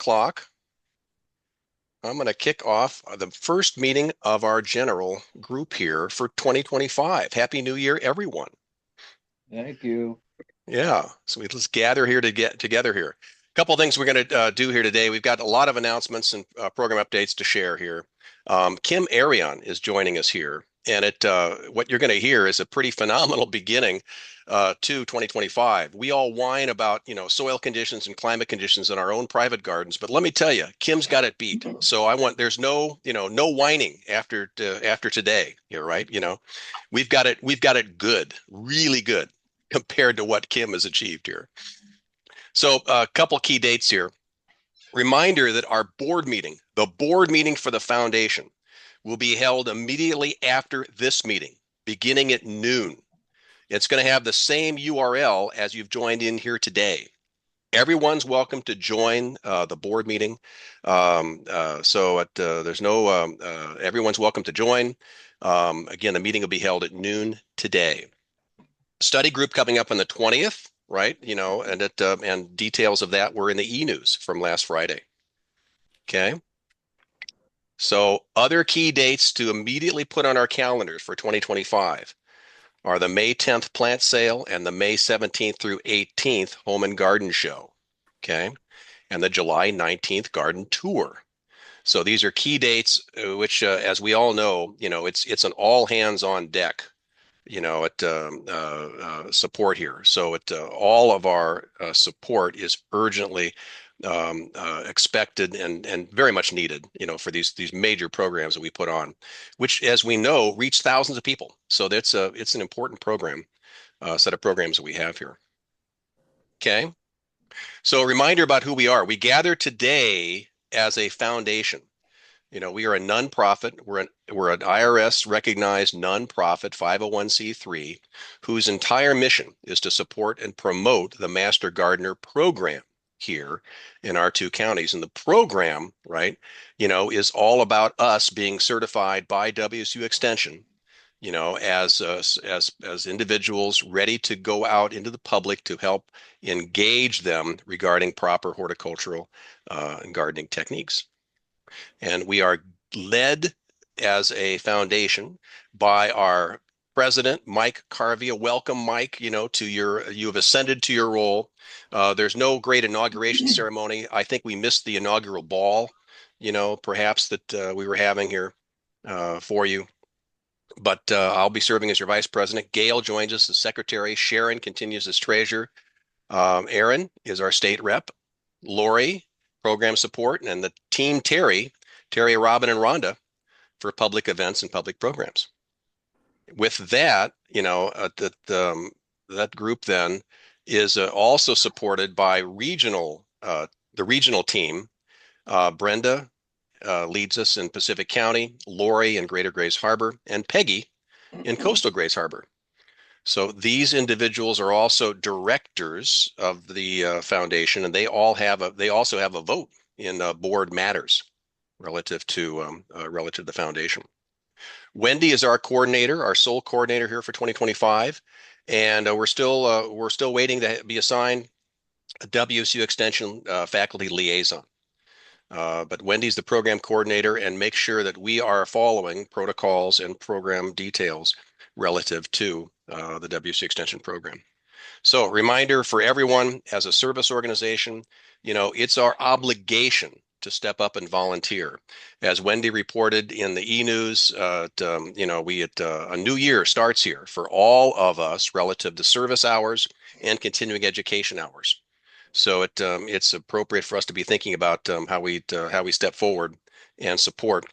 o'clock, I'm going to kick off the first meeting of our general group here for 2025. Happy New Year, everyone. Thank you. Yeah, so let's gather here to get together here. A couple of things we're going to do here today. We've got a lot of announcements and program updates to share here. Kim Erion is joining us here, and what you're going to hear is a pretty phenomenal beginning to 2025. We all whine about soil conditions and climate conditions in our own private gardens, but let me tell you, Kim's got it beat. So there's no whining after today here, right? We've got it good, really good compared to what Kim has achieved here. So a couple key dates here. Reminder that our board meeting, the board meeting for the foundation, will be held immediately after this meeting, beginning at noon. It's going to have the same URL as you've joined in here today. Everyone's welcome to join the board meeting. Everyone's welcome to join. Again, the meeting will be held at noon today. Study group coming up on the 20th, right? And details of that were in the e-news from last Friday. Okay. So other key dates to immediately put on our calendars for 2025 are the May 10th plant sale and the May 17th through 18th home and garden show. Okay. And the July 19th garden tour. So these are key dates, which, as we all know, it's an all hands on deck support here. So all of our support is urgently expected and very much needed, for these major programs that we put on, which, as we know, reach thousands of people. So it's an important program, set of programs that we have here. Okay. So a reminder about who we are. We gather today as a foundation. We are a nonprofit. We're an IRS recognized nonprofit 501c3 whose entire mission is to support and promote the Master Gardener program here in our two counties. And the program, right, is all about us being certified by WSU Extension, as individuals ready to go out into the public to help engage them regarding proper horticultural and gardening techniques. And we are led as a foundation by our president, Mike Carvia. Welcome, Mike. You have ascended to your role. There's no great inauguration ceremony. I think we missed the inaugural ball, perhaps that we were having here for you. But I'll be serving as your vice president. Gail joins us as secretary. Sharon continues as treasurer. Aaron is our state rep. Lori, program support, and the team Terry, Robin, and Rhonda for public events and public programs. With that, that group then is also supported by the regional team. Brenda leads us in Pacific County, Lori in Greater Grays Harbor, and Peggy in Coastal Grays Harbor. So these individuals are also directors of the foundation, and they also have a vote in board matters relative to the foundation. Wendy is our coordinator, our sole coordinator here for 2025, and we're still waiting to be assigned a WSU Extension faculty liaison. But Wendy's the program coordinator and makes sure that we are following protocols and program details relative to the WSU Extension program. So reminder for everyone, as a service organization, it's our obligation to step up and volunteer. As Wendy reported in the e-news, a new year starts here for all of us relative to service hours and continuing education hours. So it's appropriate for us to be thinking about how we step forward and support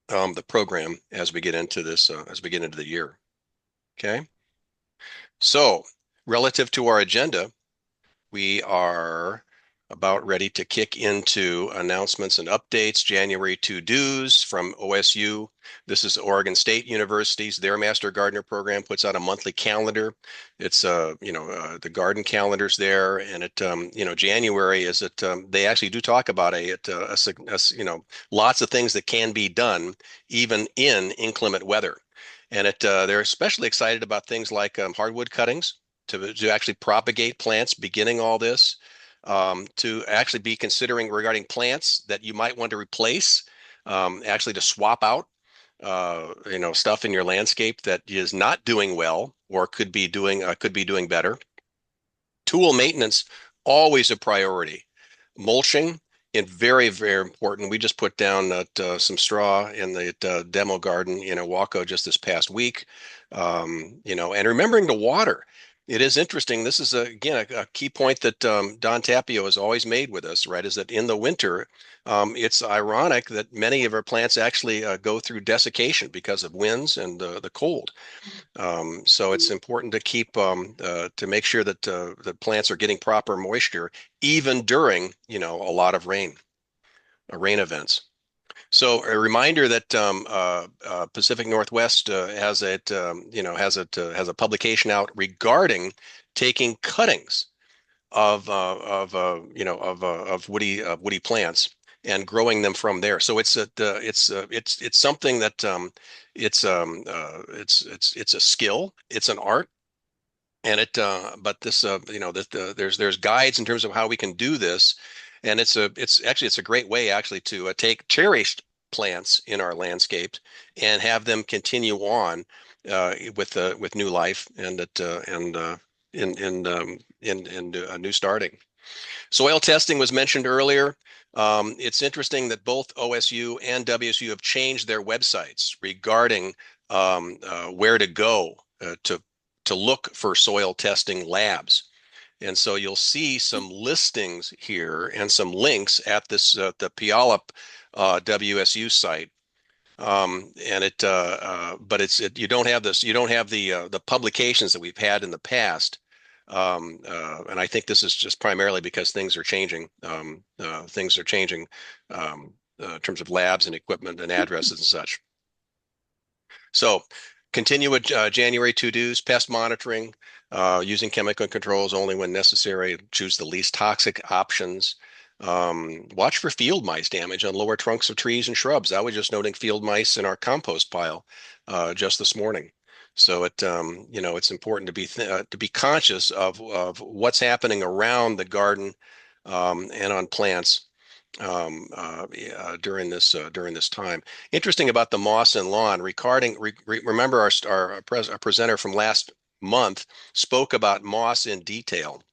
the program as we get into the year. Okay. So relative to our agenda, we are about ready to kick into announcements and updates. January to-dos from OSU. This is Oregon State University's, their Master Gardener program puts out a monthly calendar. It's the garden calendars there, and January is they actually do talk about lots of things that can be done even in inclement weather. And they're especially excited about things like hardwood cuttings to actually propagate plants beginning all this. to actually be considering regarding plants that you might want to replace, actually to swap out, stuff in your landscape that is not doing well or could be doing better. Tool maintenance, always a priority. Mulching, and very, very important. We just put down some straw in the demo garden in Waco just this past week. And remembering to water. It is interesting. This is, again, a key point that Don Tapio has always made with us, right? Is that in the winter, it's ironic that many of our plants actually go through desiccation because of winds and the cold. So it's important to keep to make sure that the plants are getting proper moisture even during a lot of rain events. So a reminder that Pacific Northwest has a publication out regarding taking cuttings of woody plants and growing them from there. So it's something that it's a skill, it's an art, and but this there's guides in terms of how we can do this, and it's a great way actually to take cherished plants in our landscapes and have them continue on with new life and in new starting. Soil testing was mentioned earlier. It's interesting that both OSU and WSU have changed their websites regarding where to go to look for soil testing labs. And so you'll see some listings here and some links at the Puyallup WSU site. But you don't have this, you don't have the publications that we've had in the past. And I think this is just primarily because things are changing. Things are changing in terms of labs and equipment and addresses and such. So continue with January to-dos, pest monitoring, using chemical controls only when necessary, choose the least toxic options. Watch for field mice damage on lower trunks of trees and shrubs. I was just noting field mice in our compost pile just this morning. So it's important to be conscious of what's happening around the garden and on plants during this time. Interesting about the moss and lawn. Remember our presenter from last month spoke about moss in detail.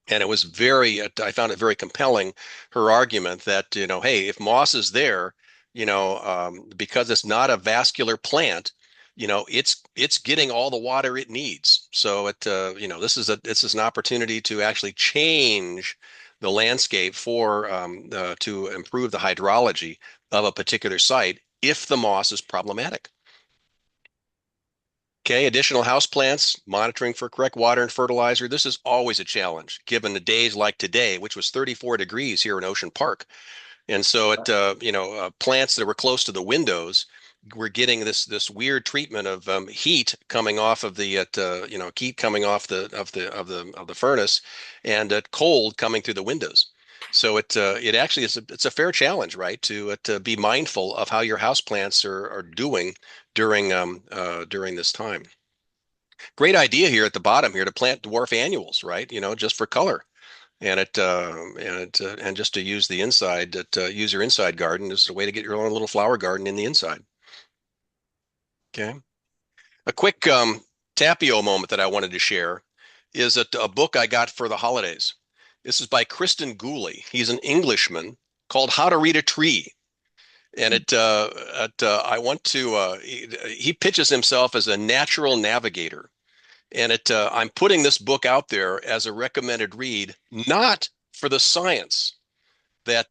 And it was I found it very compelling, her argument that, hey, if moss is there, because it's not a vascular plant, it's getting all the water it needs. So this is an opportunity to actually change the landscape to improve the hydrology of a particular site if the moss is problematic. Okay, additional house plants, monitoring for correct water and fertilizer. This is always a challenge, given the days like today, which was 34 degrees here in Ocean Park. And so plants that were close to the windows were getting this weird treatment of heat coming off of the heat coming off the furnace, and cold coming through the windows. So it actually is it's a fair challenge, right? To be mindful of how your house plants are doing during this time. Great idea here at the bottom here to plant dwarf annuals, right? Just for color, and just to use the inside use your inside garden as a way to get your own little flower garden in the inside. Okay, a quick Tapio moment that I wanted to share is a book I got for the holidays. This is by Kristen Gooley. He's an Englishman, called How to Read a Tree. And he pitches himself as a natural navigator. And I'm putting this book out there as a recommended read, not for the science that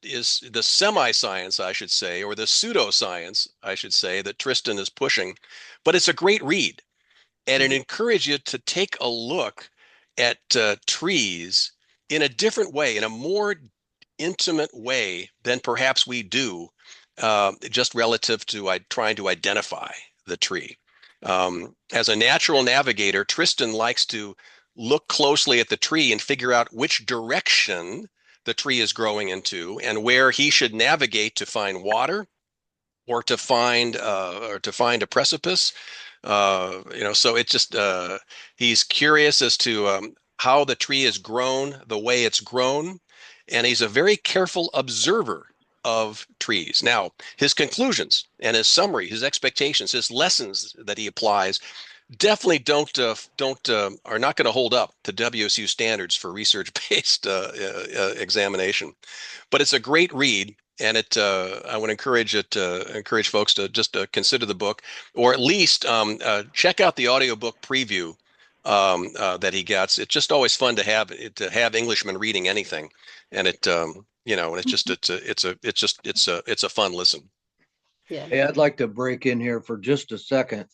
is the semi-science, I should say, or the pseudoscience, I should say, that Tristan is pushing, but it's a great read. And it encourages you to take a look at trees in a different way, in a more intimate way than perhaps we do, just relative to trying to identify the tree. As a natural navigator, Tristan likes to look closely at the tree and figure out which direction the tree is growing into and where he should navigate to find water or to find a precipice. So it just he's curious as to how the tree is grown, the way it's grown, and he's a very careful observer of trees. Now, his conclusions and his summary, his expectations, his lessons that he applies definitely don't are not going to hold up to WSU standards for research-based examination. But it's a great read, and I would encourage folks to just consider the book, or at least check out the audiobook preview that he gets. It's just always fun to have Englishmen reading anything, and and it's a fun listen. Yeah. Hey, I'd like to break in here for just a second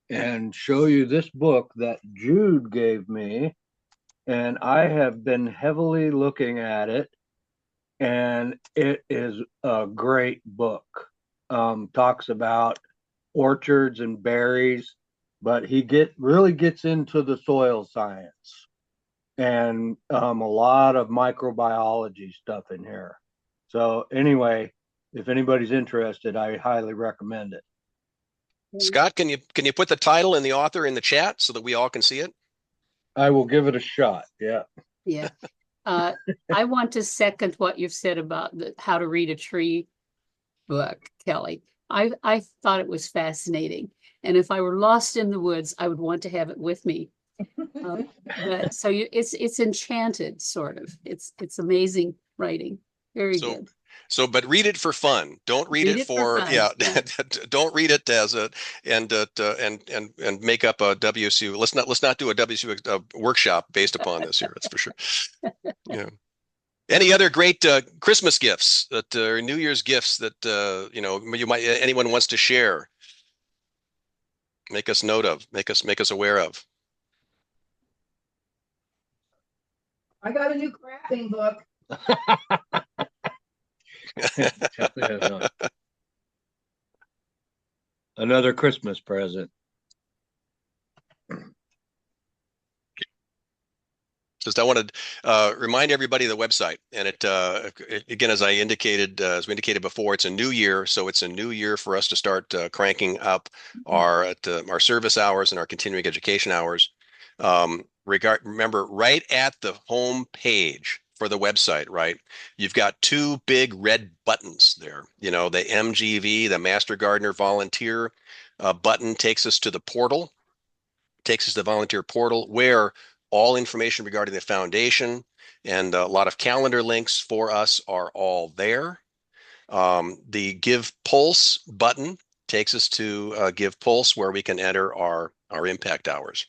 and show you this book that Jude gave me. And I have been heavily looking at it, and it is a great book. Talks about orchards and berries, but he really gets into the soil science and a lot of microbiology stuff in here. So anyway, if anybody's interested, I highly recommend it. Scott, can you put the title and the author in the chat so that we all can see it? I will give it a shot. Yeah. Yeah. I want to second what you've said about how to read a tree book, Kelly. I thought it was fascinating. And if I were lost in the woods, I would want to have it with me. But so it's enchanted, sort of. It's amazing writing. Very good. But read it for fun. Don't read it for fun. Yeah. Don't read it as a and make up a WSU. Let's not do a WSU workshop based upon this here. That's for sure. Yeah. Any other great Christmas gifts or New Year's gifts that anyone wants to share? Make us note of. Make us aware of. I got a new crafting book. Another Christmas present. Just I want to remind everybody of the website, and again, as we indicated before, it's a new year, so it's a new year for us to start cranking up our service hours and our continuing education hours. Remember, right at the home page for the website, right, you've got two big red buttons there. The MGV, the Master Gardener Volunteer button takes us to the portal, takes us to the volunteer portal where all information regarding the foundation and a lot of calendar links for us are all there. The Give Pulse button takes us to Give Pulse, where we can enter our impact hours.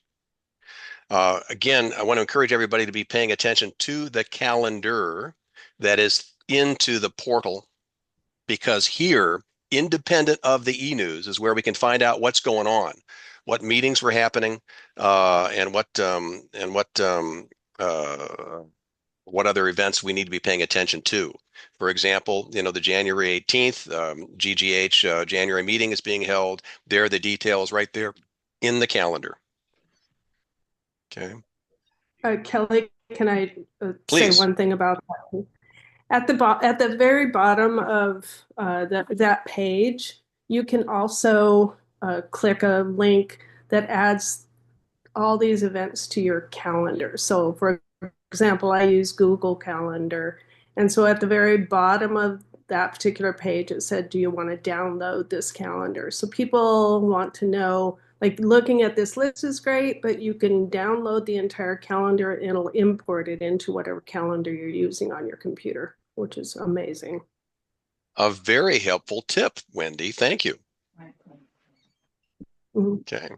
Again, I want to encourage everybody to be paying attention to the calendar that is into the portal, because here, independent of the e-news, is where we can find out what's going on, what meetings were happening, and what other events we need to be paying attention to. For example, the January 18th GGH January meeting is being held. There are the details right there in the calendar. Okay. Kelly, can I say Please. one thing about that? At the very bottom of that page, you can also click a link that adds all these events to your calendar. So for example, I use Google Calendar. And so at the very bottom of that particular page, it said, do you want to download this calendar? So people want to know, like, looking at this list is great, but you can download the entire calendar and it'll import it into whatever calendar you're using on your computer, which is amazing. A very helpful tip, Wendy. Thank you. Mhm. Okay.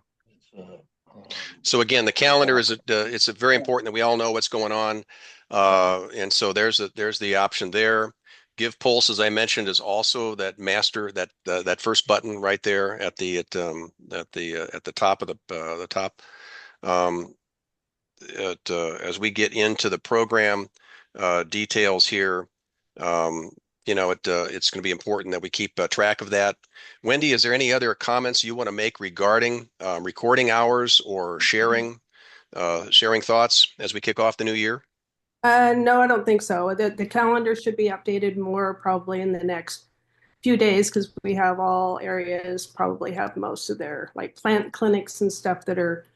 So again, the calendar it's very important that we all know what's going on, and so there's the option there. Give Pulse, as I mentioned, is also that that first button right there at the top of the top. As we get into the program details here, it's going to be important that we keep track of that. Wendy, is there any other comments you want to make regarding recording hours or sharing thoughts as we kick off the new year? No, I don't think so. The calendar should be updated more probably in the next few days, because we have all areas probably have most of their like plant clinics and stuff that are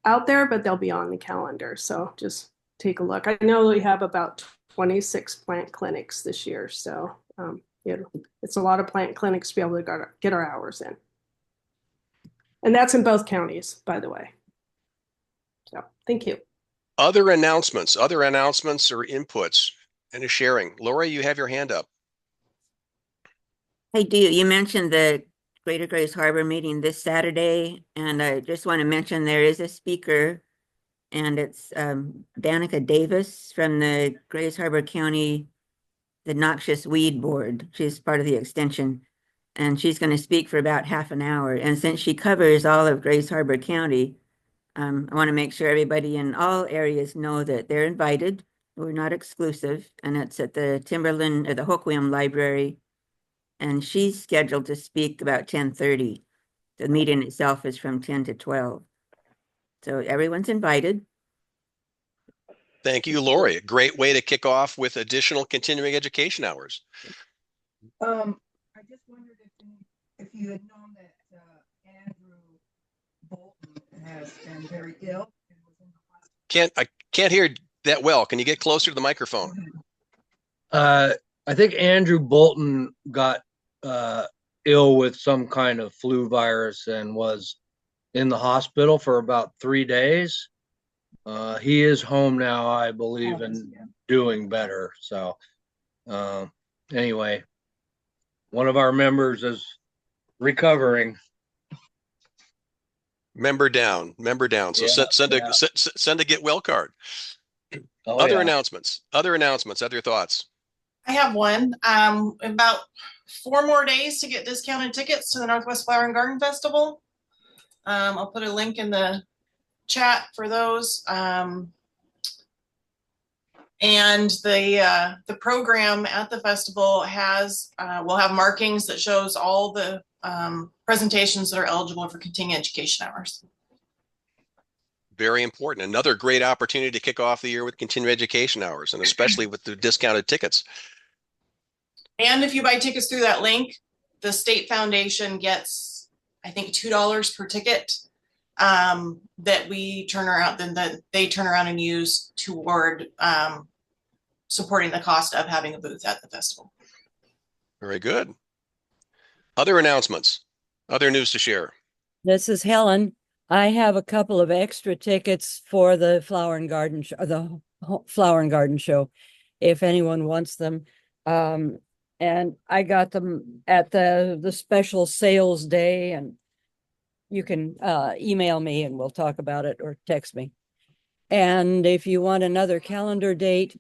out there, but they'll be on the calendar. So just take a look. I know we have about 26 plant clinics this year, so it's a lot of plant clinics to be able to get our hours in. And that's in both counties, by the way. So thank you. Other announcements or inputs and a sharing. Lori, you have your hand up. I do. You mentioned the Greater Grays Harbor meeting this Saturday, and I just want to mention there is a speaker, and it's Danica Davis from the Grays Harbor County, the Noxious Weed Board. She's part of the extension, and she's going to speak for about half an hour. And since she covers all of Grays Harbor County, I want to make sure everybody in all areas know that they're invited. We're not exclusive, and it's at the Timberland or the Hoquiam Library. And she's scheduled to speak about 10:30. The meeting itself is from 10 to 12. So everyone's invited. Thank you, Lori. A great way to kick off with additional continuing education hours. I just wondered if you had known that Andrew Bolton has been very ill and was in the hospital. I can't hear that well. Can you get closer to the microphone? I think Andrew Bolton got ill with some kind of flu virus and was in the hospital for about 3 days. He is home now, I believe, and doing better. So anyway, one of our members is recovering. Member down. So Yeah, send a get well card. Oh, Other yeah. announcements, other thoughts. I have one. About 4 more days to get discounted tickets to the Northwest Flower and Garden Festival. I'll put a link in the chat for those. And the program at the festival will have markings that shows all the presentations that are eligible for continuing education hours. Very important. Another great opportunity to kick off the year with continuing education hours, and especially with the discounted tickets. And if you buy tickets through that link, the state foundation gets, I think, $2 per ticket that we turn around, that they turn around and use toward supporting the cost of having a booth at the festival. Very good. Other announcements, other news to share. This is Helen. I have a couple of extra tickets for the Flower and Garden Show, if anyone wants them. And I got them at the special sales day, and you can email me and we'll talk about it, or text me. And if you want another calendar date,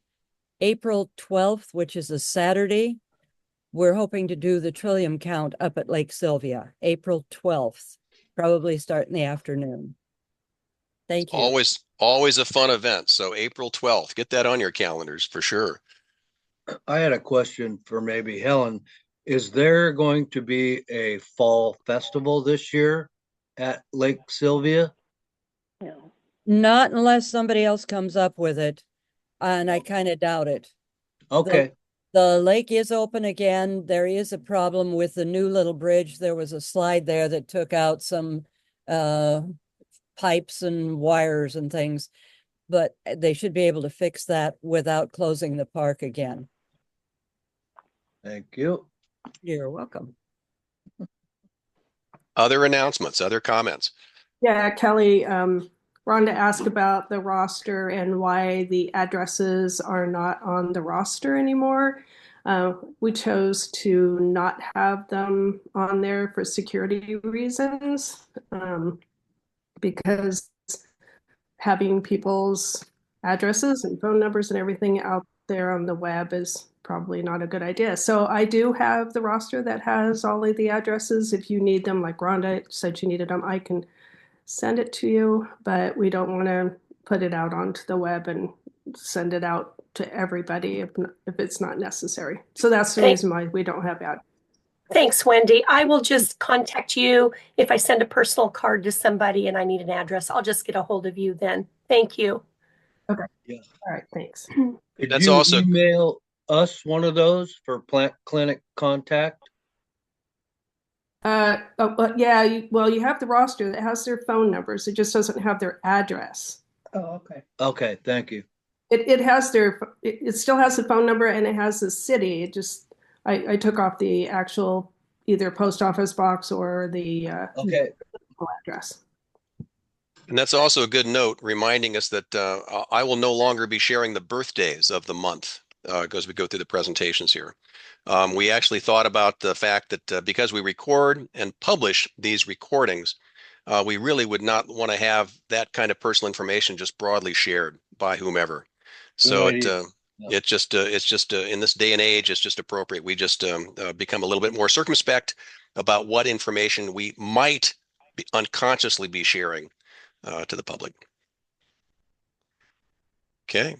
April 12th, which is a Saturday, we're hoping to do the Trillium count up at Lake Sylvia, April 12th, probably start in the afternoon. Thank you. Always a fun event. So April 12th, get that on your calendars for sure. I had a question for maybe Helen. Is there going to be a fall festival this year at Lake Sylvia? No. Not unless somebody else comes up with it, and I kind of doubt it. Okay. The lake is open again. There is a problem with the new little bridge. There was a slide there that took out some pipes and wires and things, but they should be able to fix that without closing the park again. Thank you. You're welcome. Other announcements, other comments. Yeah, Kelly, Rhonda asked about the roster and why the addresses are not on the roster anymore. We chose to not have them on there for security reasons, because having people's addresses and phone numbers and everything out there on the web is probably not a good idea. So I do have the roster that has all of the addresses. If you need them, like Rhonda said she needed them, I can send it to you, but we don't want to put it out onto the web and send it out to everybody if it's not necessary. So that's the reason why we don't have that. Thanks, Wendy. I will just contact you if I send a personal card to somebody and I need an address. I'll just get a hold of you then. Thank you. Okay. Yeah. All right. Thanks. Could That's you also email us one of those for plant clinic contact? Yeah, you have the roster that has their phone numbers. It just doesn't have their address. Oh, okay. Okay, thank you. it has it still has the phone number and it has the city. It just, I took off the actual either post office box or the Okay. address. And that's also a good note, reminding us that I will no longer be sharing the birthdays of the month as we go through the presentations here. We actually thought about the fact that because we record and publish these recordings, we really would not want to have that kind of personal information just broadly shared by whomever. So it's just in this day and age, it's just appropriate. We just become a little bit more circumspect about what information we might unconsciously be sharing to the public. Okay.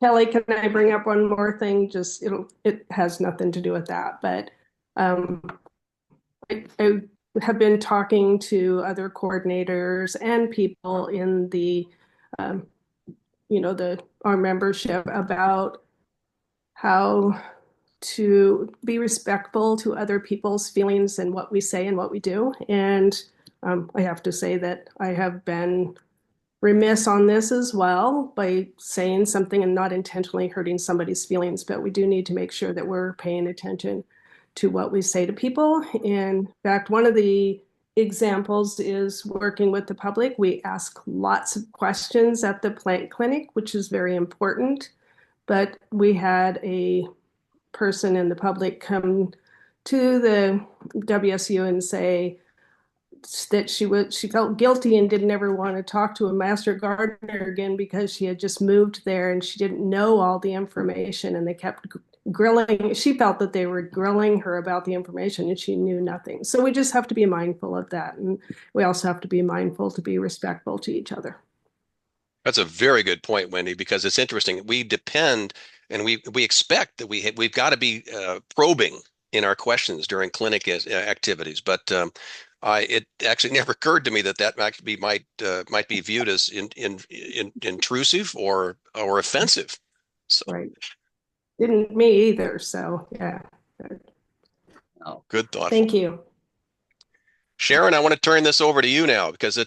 Kelly, can I bring up one more thing? Just it has nothing to do with that, but I have been talking to other coordinators and people in the our membership about how to be respectful to other people's feelings and what we say and what we do. And I have to say that I have been remiss on this as well by saying something and not intentionally hurting somebody's feelings, but we do need to make sure that we're paying attention to what we say to people. In fact, one of the examples is working with the public. We ask lots of questions at the plant clinic, which is very important, but we had a person in the public come to the WSU and say that she felt guilty and didn't ever want to talk to a master gardener again because she had just moved there and she didn't know all the information, and they kept grilling. She felt that they were grilling her about the information and she knew nothing. So we just have to be mindful of that, and we also have to be mindful to be respectful to each other. That's a very good point, Wendy, because it's interesting. We depend and we expect that we've got to be probing in our questions during clinic activities, but it actually never occurred to me that actually might be viewed as intrusive or offensive. So. Right. Didn't me either. So yeah. Oh, good thought. Thank you. Sharon, I want to turn this over to you now because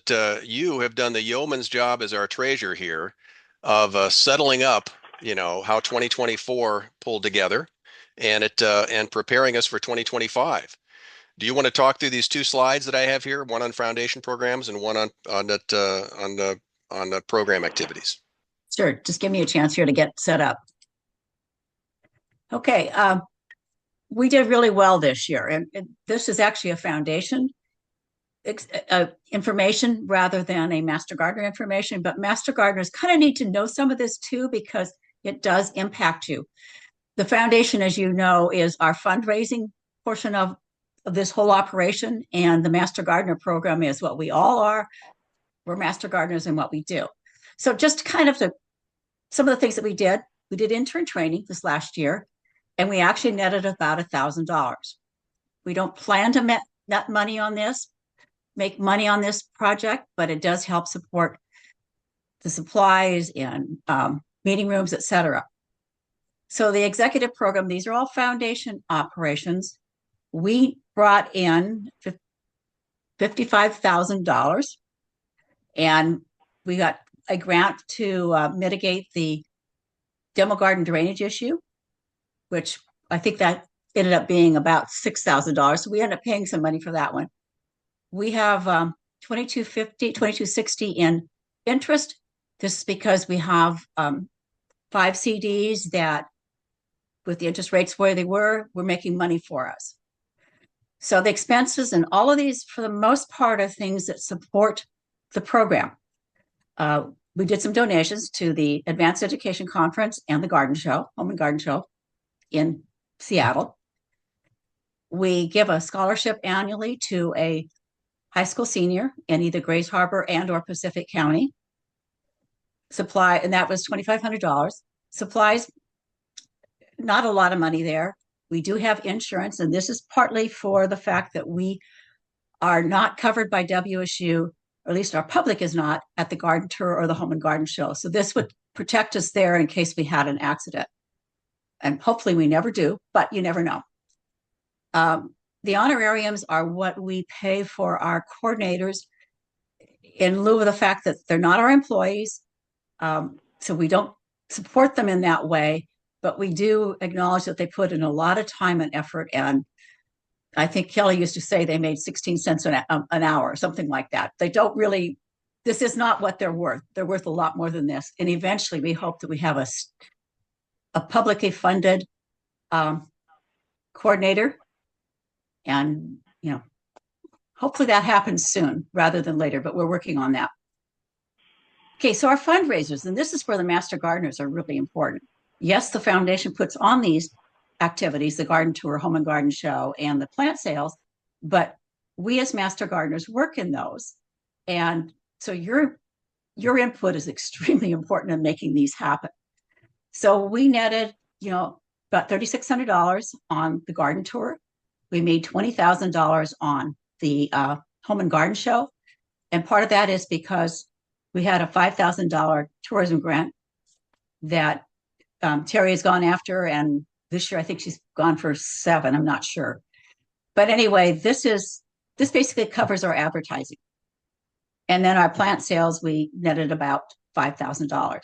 you have done the yeoman's job as our treasurer here of settling up, how 2024 pulled together and preparing us for 2025. Do you want to talk through these two slides that I have here, one on foundation programs and one on the program activities? Sure. Just give me a chance here to get set up. Okay. We did really well this year, and this is actually a foundation information rather than a master gardener information, but master gardeners kind of need to know some of this too because it does impact you. The foundation, as you know, is our fundraising portion of this whole operation, and the master gardener program is what we all are. We're master gardeners in what we do. So just kind of some of the things that we did intern training this last year, and we actually netted about $1,000. We don't plan to net money on this, make money on this project, but it does help support the supplies and meeting rooms, etc. So the executive program, these are all foundation operations. We brought in $55,000, and we got a grant to mitigate the demo garden drainage issue, which I think that ended up being about $6,000. So we ended up paying some money for that one. We have $2,260 in interest. This is because we have 5 CDs that, with the interest rates where they were making money for us. So the expenses and all of these, for the most part, are things that support the program. We did some donations to the Advanced Education Conference and the Garden Show, Home and Garden Show in Seattle. We give a scholarship annually to a high school senior in either Grays Harbor and or Pacific County. Supply, and that was $2,500. Supplies, not a lot of money there. We do have insurance, and this is partly for the fact that we are not covered by WSU, or at least our public is not, at the garden tour or the home and garden show. So this would protect us there in case we had an accident. And hopefully we never do, but you never know. The honorariums are what we pay for our coordinators in lieu of the fact that they're not our employees. So we don't support them in that way, but we do acknowledge that they put in a lot of time and effort. And I think Kelly used to say they made 16 cents an hour, or something like that. They don't really, this is not what they're worth. They're worth a lot more than this. And eventually we hope that we have a publicly funded coordinator. And, hopefully that happens soon rather than later, but we're working on that. Okay, so our fundraisers, and this is where the Master Gardeners are really important. Yes, the foundation puts on these activities, the garden tour, home and garden show, and the plant sales, but we as Master Gardeners work in those. And so your input is extremely important in making these happen. So we netted, about $3,600 on the garden tour. We made $20,000 on the home and garden show. And part of that is because we had a $5,000 tourism grant that Terry has gone after. And this year, I think she's gone for 7, I'm not sure. But anyway, this basically covers our advertising. And then our plant sales, we netted about $5,000.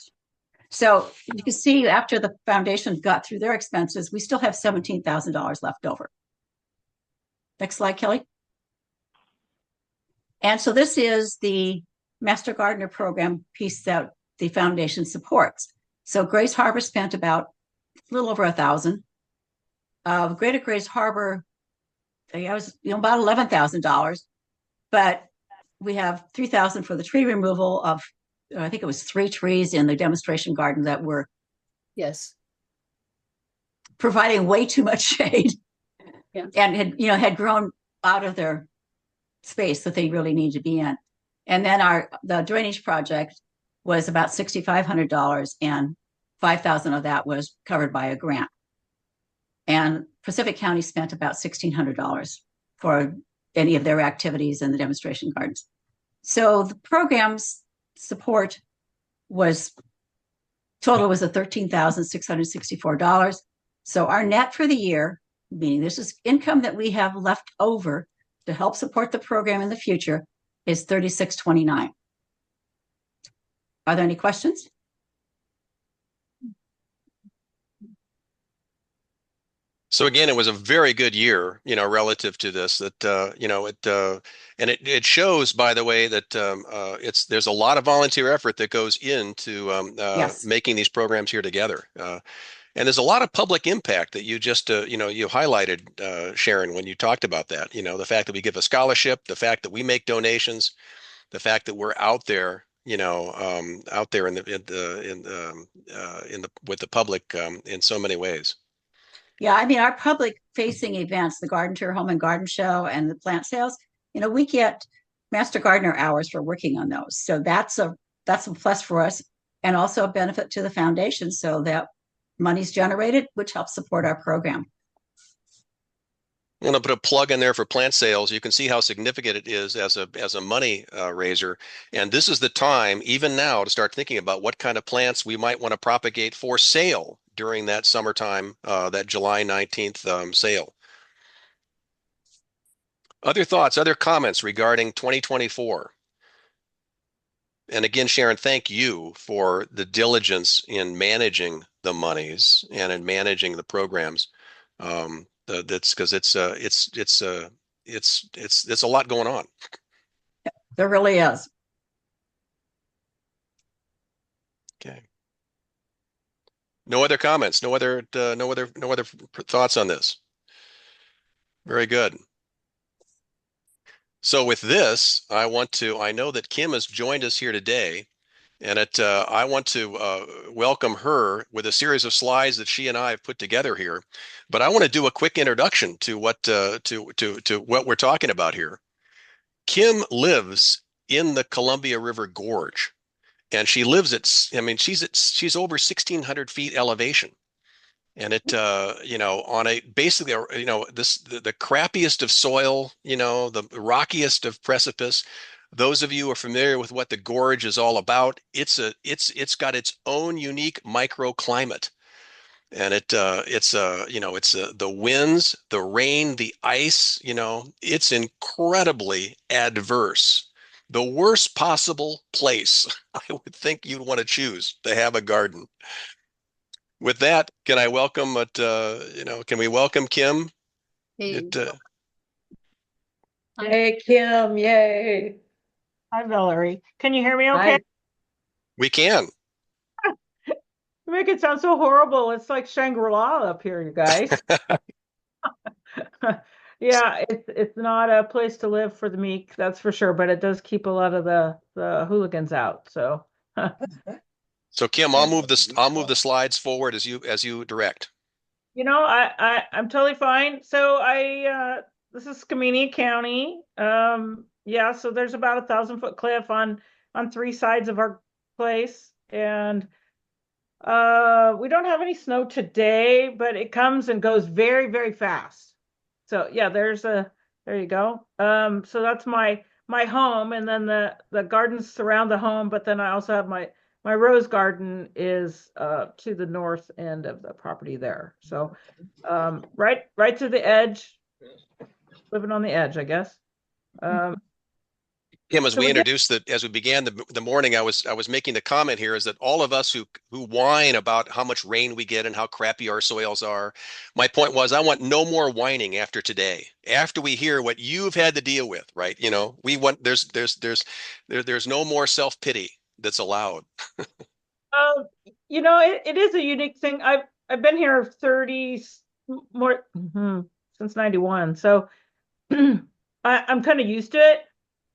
So you can see after the foundation got through their expenses, we still have $17,000 left over. Next slide, Kelly. And so this is the Master Gardener program piece that the foundation supports. So Grays Harbor spent about a little over $1,000. Greater Grays Harbor, it was about $11,000, but we have $3,000 for the tree removal of, I think it was 3 trees in the demonstration garden that were providing way too much shade, and had grown out of their space that they really need to be in. And then the drainage project was about $6,500, and $5,000 of that was covered by a grant. And Pacific County spent about $1,600 for any of their activities in the demonstration gardens. So the program's support was $13,664. So our net for the year, meaning this is income that we have left over to help support the program in the future, is $3,629. Are there any questions? So again, it was a very good year, relative to this. That and it shows, by the way, that there's a lot of volunteer effort that goes into making these programs here together, and there's a lot of public impact that you just you highlighted, Sharon, when you talked about that. The fact that we give a scholarship, the fact that we make donations, the fact that we're out there, out there with the public in so many ways. Yeah, I mean, our public-facing events, the garden tour, home and garden show, and the plant sales, we get Master Gardener hours for working on those. So that's a plus for us, and also a benefit to the foundation, so that money's generated, which helps support our program. I'm going to put a plug in there for plant sales. You can see how significant it is as a money raiser. And this is the time, even now, to start thinking about what kind of plants we might want to propagate for sale during that summertime, that July 19th sale. Other thoughts, other comments regarding 2024? And again, Sharon, thank you for the diligence in managing the monies and in managing the programs. That's because it's a lot going on. There really is. Okay. No other comments. No other thoughts on this. Very good. So with this, I know that Kim has joined us here today, and I want to welcome her with a series of slides that she and I have put together here. But I want to do a quick introduction to what we're talking about here. Kim lives in the Columbia River Gorge, and she lives she's over 1,600 feet elevation. And it, on basically, the crappiest of soil, the rockiest of precipice. Those of you who are familiar with what the gorge is all about, it's got its own unique microclimate, and it's the winds, the rain, the ice, it's incredibly adverse. the worst possible place I would think you'd want to choose to have a garden. With that, can I welcome can we welcome Kim? Hey, Hey, Kim, yay. Hi, Valerie. Can you hear me okay? Hi. We can. You make it sound so horrible. It's like Shangri-La up here, you guys. Yeah, it's not a place to live for the meek, that's for sure, but it does keep a lot of the hooligans out. So So Kim, I'll move the slides forward as you direct. I'm totally fine. So this is Skamania County. Yeah, so there's about 1,000-foot cliff on three sides of our place, and we don't have any snow today, but it comes and goes very, very fast. So yeah, there you go. So that's my home, and then the gardens surround the home, but then I also have my rose garden is to the north end of the property there. So right to the edge, living on the edge, I guess. Kim, as So we we introduced as we began the morning, I was making the comment here is that all of us who whine about how much rain we get and how crappy our soils are, my point was I want no more whining after today. After we hear what you've had to deal with, right? We want there's no more self-pity that's allowed. it is a unique thing. I've been here 30 more since 91, so I'm kind of used to it.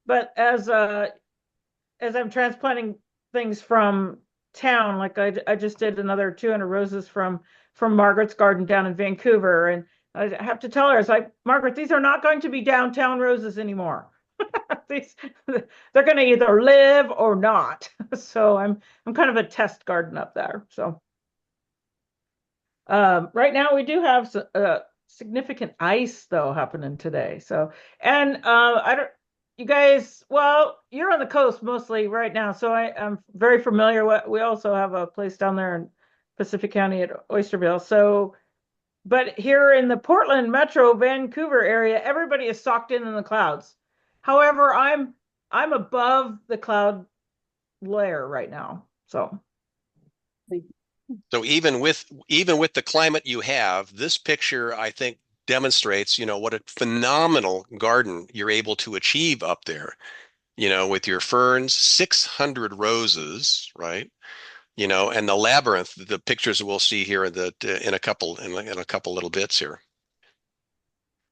But as I'm transplanting things from town, like I just did another 200 roses from Margaret's garden down in Vancouver, and I have to tell her, it's like, Margaret, these are not going to be downtown roses anymore. They're going to either live or not. So I'm kind of a test garden up there. So right now we do have significant ice though happening today. So and I don't. You guys, well, you're on the coast mostly right now, so I'm very familiar. We also have a place down there in Pacific County at Oysterville. So, but here in the Portland Metro Vancouver area, everybody is socked in the clouds. However, I'm above the cloud layer right now. So even with the climate you have, this picture, I think, demonstrates, what a phenomenal garden you're able to achieve up there, with your ferns, 600 roses, right? And the labyrinth, the pictures we'll see here in a couple little bits here.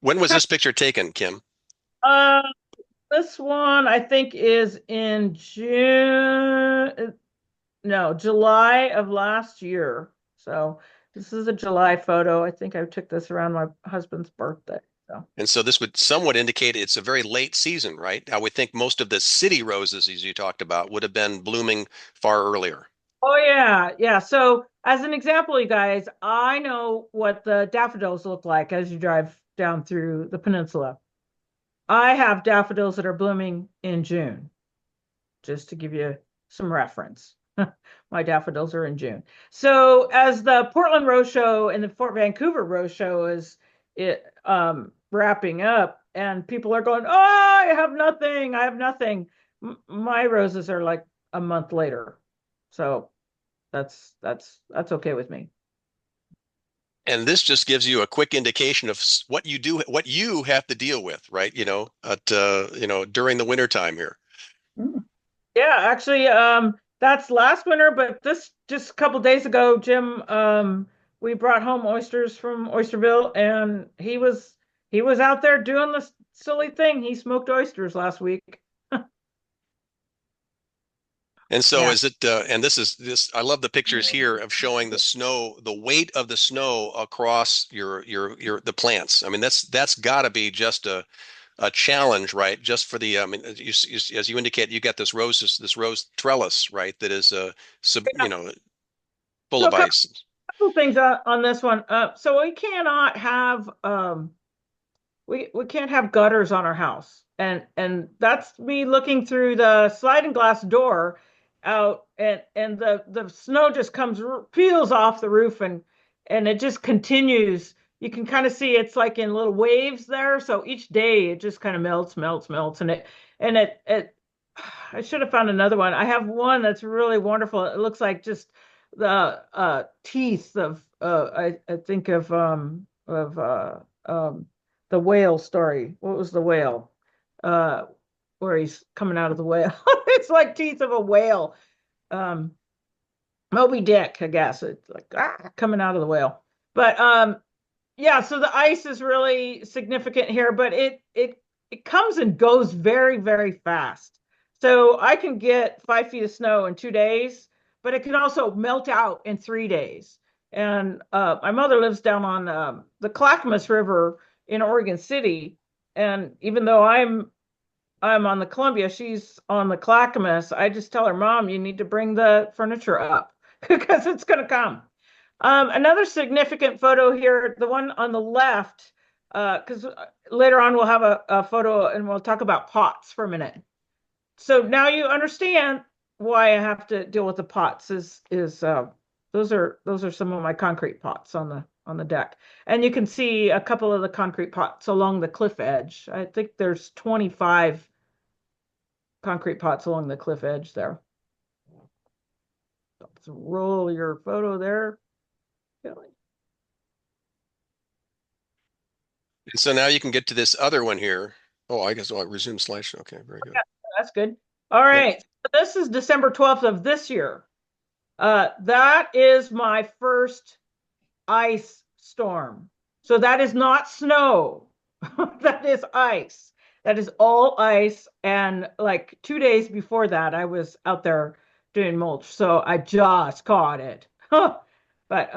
When was this picture taken, Kim? This one I think is in July of last year. So this is a July photo. I think I took this around my husband's birthday. So. And so this would somewhat indicate it's a very late season, right? I would think most of the city roses, as you talked about, would have been blooming far earlier. Oh yeah, yeah. So as an example, you guys, I know what the daffodils look like as you drive down through the peninsula. I have daffodils that are blooming in June, just to give you some reference. My daffodils are in June. So as the Portland Rose Show and the Fort Vancouver Rose Show is wrapping up, and people are going, "Oh, I have nothing." My roses are like a month later, so that's okay with me. And this just gives you a quick indication of what you have to deal with, right? During the winter time here. Yeah, actually, that's last winter, but this just a couple days ago, Jim, we brought home oysters from Oysterville, and he was out there doing the silly thing. He smoked oysters last week. And so Yeah. is it, and this, I love the pictures here of showing the snow, the weight of the snow across the plants. I mean, that's gotta be just a challenge, right? Just for the, as you indicate, you got this rose trellis, right? That is, full of ice. Couple things on this one. So we cannot have, we can't have gutters on our house. And that's me looking through the sliding glass door out, and the snow just peels off the roof, and it just continues. You can kind of see it's like in little waves there. So each day it just kind of melts, and I should have found another one. I have one that's really wonderful. It looks like just the teeth of I think of the whale story. What was the whale? Where he's coming out of the whale. It's like teeth of a whale. Um, Moby Dick, I guess. It's like coming out of the whale. But yeah, so the ice is really significant here, but it comes and goes very, very fast. So I can get 5 feet of snow in 2 days, but it can also melt out in 3 days. And my mother lives down on the Clackamas River in Oregon City, and even though I'm on the Columbia, she's on the Clackamas. I just tell her, Mom, you need to bring the furniture up because it's going to come. Another significant photo here, the one on the left, because later on we'll have a photo and we'll talk about pots for a minute. So now you understand why I have to deal with the pots. Those are some of my concrete pots on the deck, and you can see a couple of the concrete pots along the cliff edge. I think there's 25 concrete pots along the cliff edge there. So roll your photo there. Kelly. And so now you can get to this other one here. Oh, I guess I'll resume slideshow. Okay, very good. Yeah, that's good. All right. So this is December 12th of this year. That is my first ice storm. So that is not snow. That is ice. That is all ice. And like 2 days before that, I was out there doing mulch. So I just caught it. But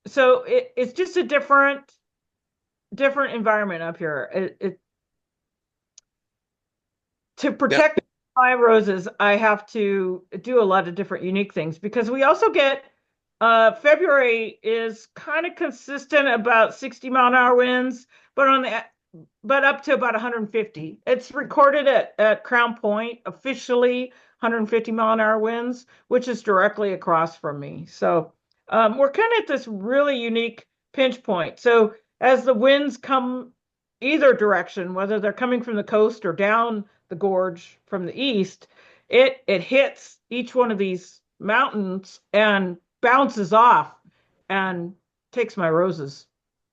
so it's just a different environment up here. To protect my roses, I have to do a lot of different unique things because we also get February is kind of consistent about 60-mile-an-hour winds, but up to about 150. It's recorded at Crown Point officially 150-mile-an-hour winds, which is directly across from me. So we're kind of at this really unique pinch point. So as the winds come either direction, whether they're coming from the coast or down the gorge from the east, it hits each one of these mountains and bounces off and takes my roses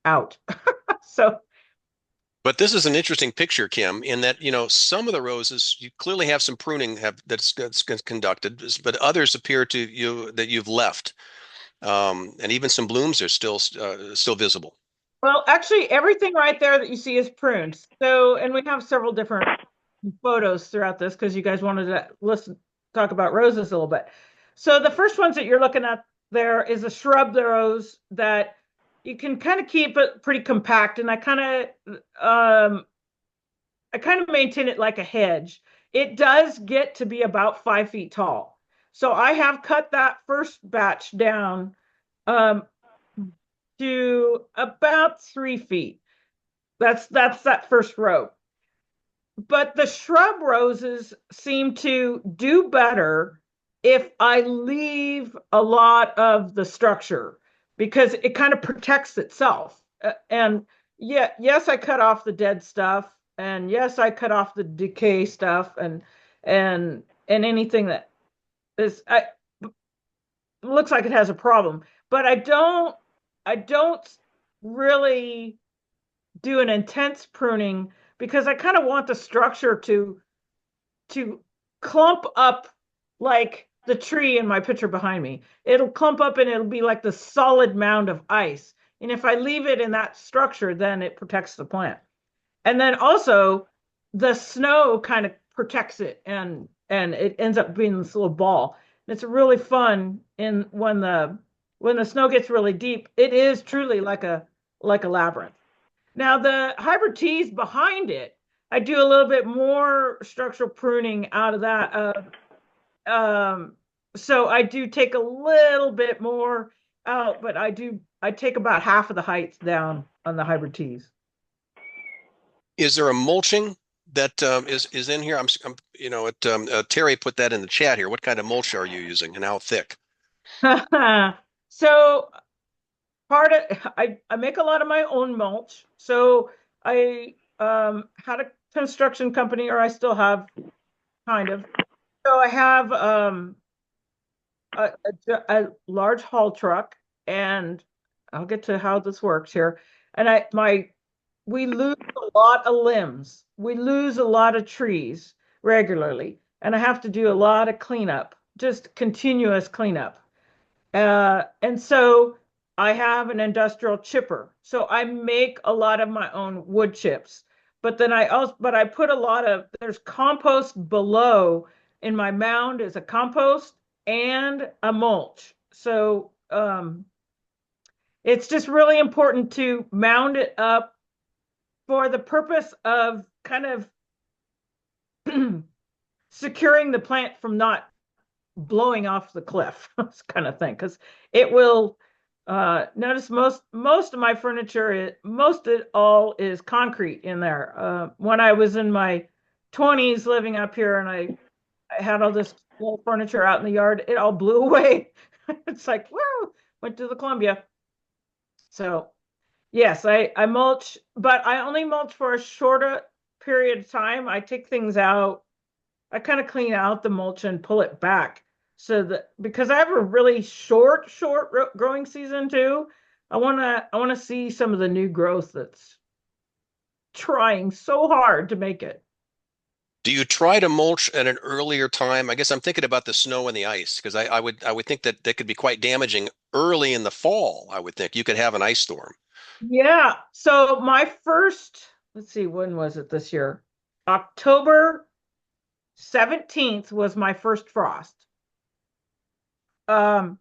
out. So But this is an interesting picture, Kim, in that, some of the roses, you clearly have some pruning that's conducted, but others appear to you that you've left. And even some blooms are still visible. well, actually, everything right there that you see is pruned. So, and we have several different photos throughout this because you guys wanted to talk about roses a little bit. So the first ones that you're looking at there is a shrub rose that you can kind of keep it pretty compact, and I kind of maintain it like a hedge. It does get to be about 5 feet tall. So I have cut that first batch down to about 3 feet. That's that first row. But the shrub roses seem to do better if I leave a lot of the structure because it kind of protects itself. And yeah, yes, I cut off the dead stuff, and yes, I cut off the decay stuff, and anything that is looks like it has a problem. But I don't really do an intense pruning because I kind of want the structure to clump up like the tree in my picture behind me. It'll clump up and it'll be like the solid mound of ice. And if I leave it in that structure, then it protects the plant. And then also the snow kind of protects it and it ends up being this little ball. And it's really fun when the snow gets really deep, it is truly like a labyrinth. Now the hybrid teas behind it, I do a little bit more structural pruning out of that. So I do take a little bit more out, but I take about half of the height down on the hybrid teas. Is there a mulching that is in here? Terry put that in the chat here. What kind of mulch are you using and how thick? So I make a lot of my own mulch. So I had a construction company, or I still have kind of. So I have a large haul truck, and I'll get to how this works here. And we lose a lot of limbs. We lose a lot of trees regularly, and I have to do a lot of cleanup, just continuous cleanup. And so I have an industrial chipper. So I make a lot of my own wood chips. But then I put a lot of, there's compost below. In my mound is a compost and a mulch. So it's just really important to mound it up for the purpose of kind of securing the plant from not blowing off the cliff, this kind of thing, because it will notice most of my furniture, most of it all is concrete in there. When I was in my 20s living up here and I had all this old furniture out in the yard, it all blew away. It's like, whoa, went to the Columbia. So yes, I mulch, but I only mulch for a shorter period of time. I take things out. I kind of clean out the mulch and pull it back. So that, because I have a really short growing season too, I want to see some of the new growth that's trying so hard to make it. Do you try to mulch at an earlier time? I guess I'm thinking about the snow and the ice, because I would think that could be quite damaging early in the fall. I would think you could have an ice storm. Yeah. So my first, let's see, when was it this year? October 17th was my first frost. And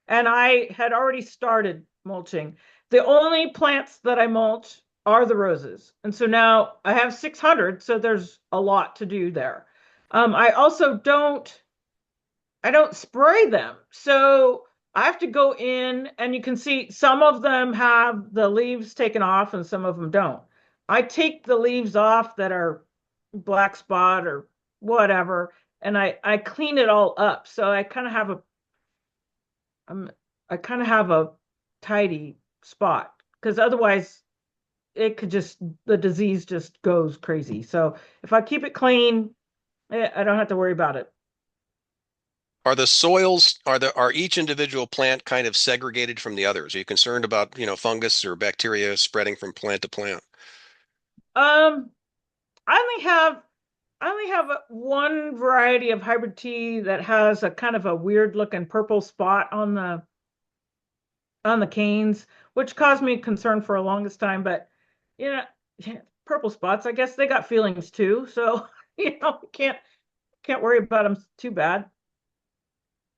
I had already started mulching. The only plants that I mulch are the roses. And so now I have 600, so there's a lot to do there. I also don't spray them. So I have to go in, and you can see some of them have the leaves taken off and some of them don't. I take the leaves off that are black spot or whatever, and I clean it all up. So I kind of have a tidy spot, because otherwise it could the disease just goes crazy. So if I keep it clean, I don't have to worry about it. Are the soils, are each individual plant kind of segregated from the others? Are you concerned about, fungus or bacteria spreading from plant to plant? I only have one variety of hybrid tea that has a kind of a weird looking purple spot on the canes, which caused me concern for a longest time. But purple spots, I guess they got feelings too. So can't worry about them too bad.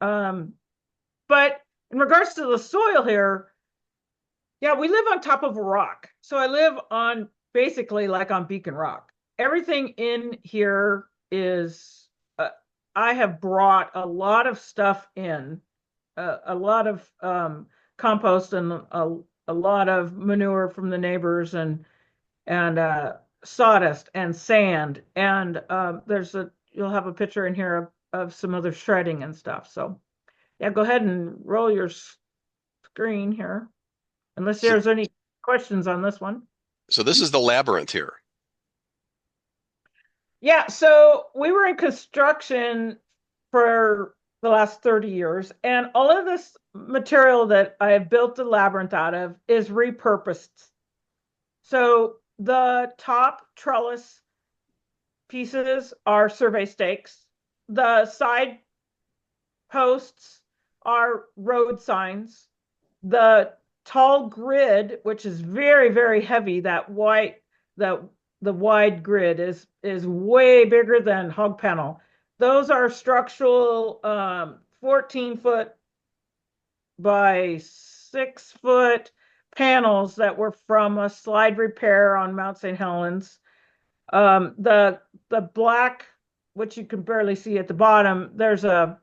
But in regards to the soil here, yeah, we live on top of a rock. So I live on basically like on Beacon Rock. Everything in here is, I have brought a lot of stuff in, a lot of compost and a lot of manure from the neighbors and sawdust and sand. And you'll have a picture in here of some other shredding and stuff. So yeah, go ahead and roll your screen here, unless there's any questions on this one. So this is the labyrinth here. Yeah, so we were in construction for the last 30 years, and all of this material that I have built the labyrinth out of is repurposed. So the top trellis pieces are survey stakes. The side posts are road signs. The tall grid, which is very, very heavy, the wide grid is way bigger than hog panel. Those are structural 14-foot by 6-foot panels that were from a slide repair on Mount St. Helens. The black, which you can barely see at the bottom, there's a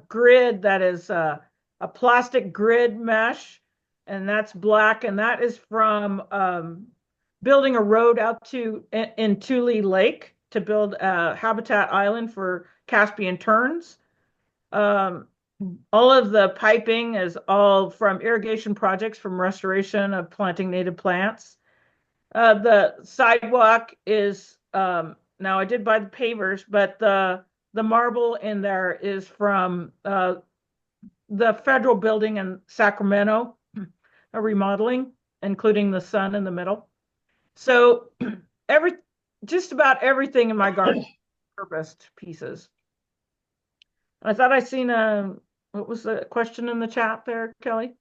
grid that is a plastic grid mesh, and that's black, and that is from building a road out in Tule Lake to build a habitat island for Caspian terns. All of the piping is all from irrigation projects, from restoration of planting native plants. The sidewalk is Now I did buy the pavers, but the marble in there is from the federal building in Sacramento, a remodeling, including the sun in the middle. So just about everything in my garden purposed pieces. I thought I seen what was the question in the chat there, Kelly?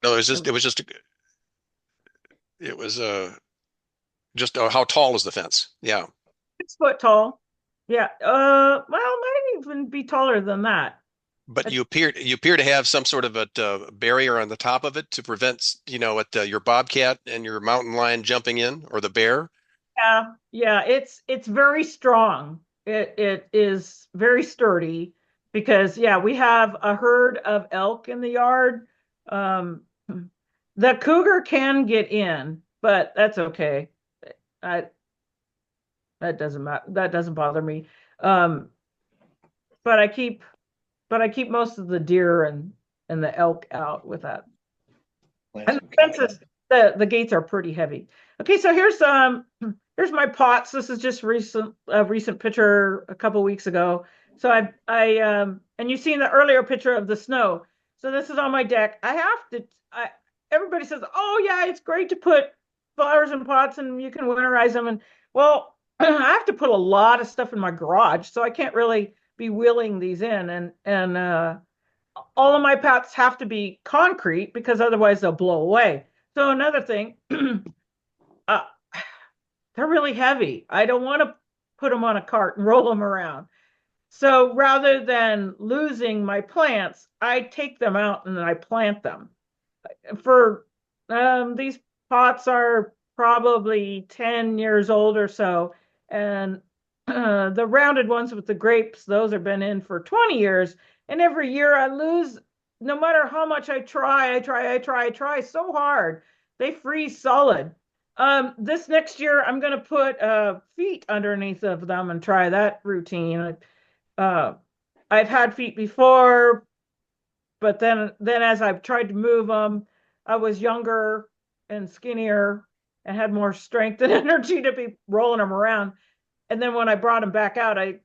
No, it was just how tall is the fence? Yeah. 6 foot tall. Yeah. Well, it might even be taller than that. But you appear to have some sort of a barrier on the top of it to prevent, your bobcat and your mountain lion jumping in, or the bear. Yeah. It's very strong. It is very sturdy because we have a herd of elk in the yard. The cougar can get in, but that's okay. That doesn't matter. That doesn't bother me. But I keep most of the deer and the elk out with that. And the fences, the gates are pretty heavy. Okay, so here's my pots. This is just a recent picture a couple weeks ago. So and you've seen the earlier picture of the snow. So this is on my deck. Everybody says, oh yeah, it's great to put flowers in pots and you can winterize them. And well, I have to put a lot of stuff in my garage, so I can't really be wheeling these in. And all of my pots have to be concrete because otherwise they'll blow away. So another thing, they're really heavy. I don't want to put them on a cart and roll them around. So rather than losing my plants, I take them out and I plant them. These pots are probably 10 years old or so, and the rounded ones with the grapes, those have been in for 20 years, and every year I lose. No matter how much I try so hard, they freeze solid. This next year I'm going to put feet underneath of them and try that routine. I've had feet before, but then as I've tried to move them, I was younger and skinnier and had more strength and energy to be rolling them around. And then when I brought them back out, I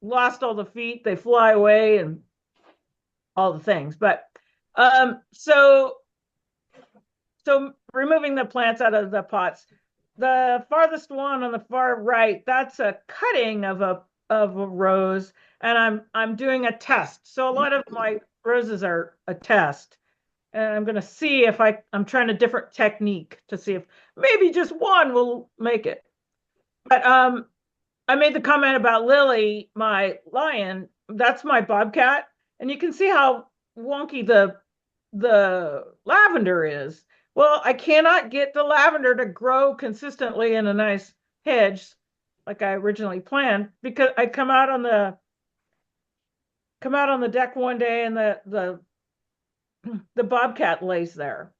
lost all the feet. They fly away and all the things. But so removing the plants out of the pots. The farthest one on the far right, that's a cutting of a rose, and I'm doing a test. So a lot of my roses are a test. And I'm going to see if I'm trying a different technique to see if maybe just one will make it. But I made the comment about Lily, my lion. That's my bobcat. And you can see how wonky the lavender is. Well, I cannot get the lavender to grow consistently in a nice hedge like I originally planned, because I come out on the deck one day and the bobcat lays there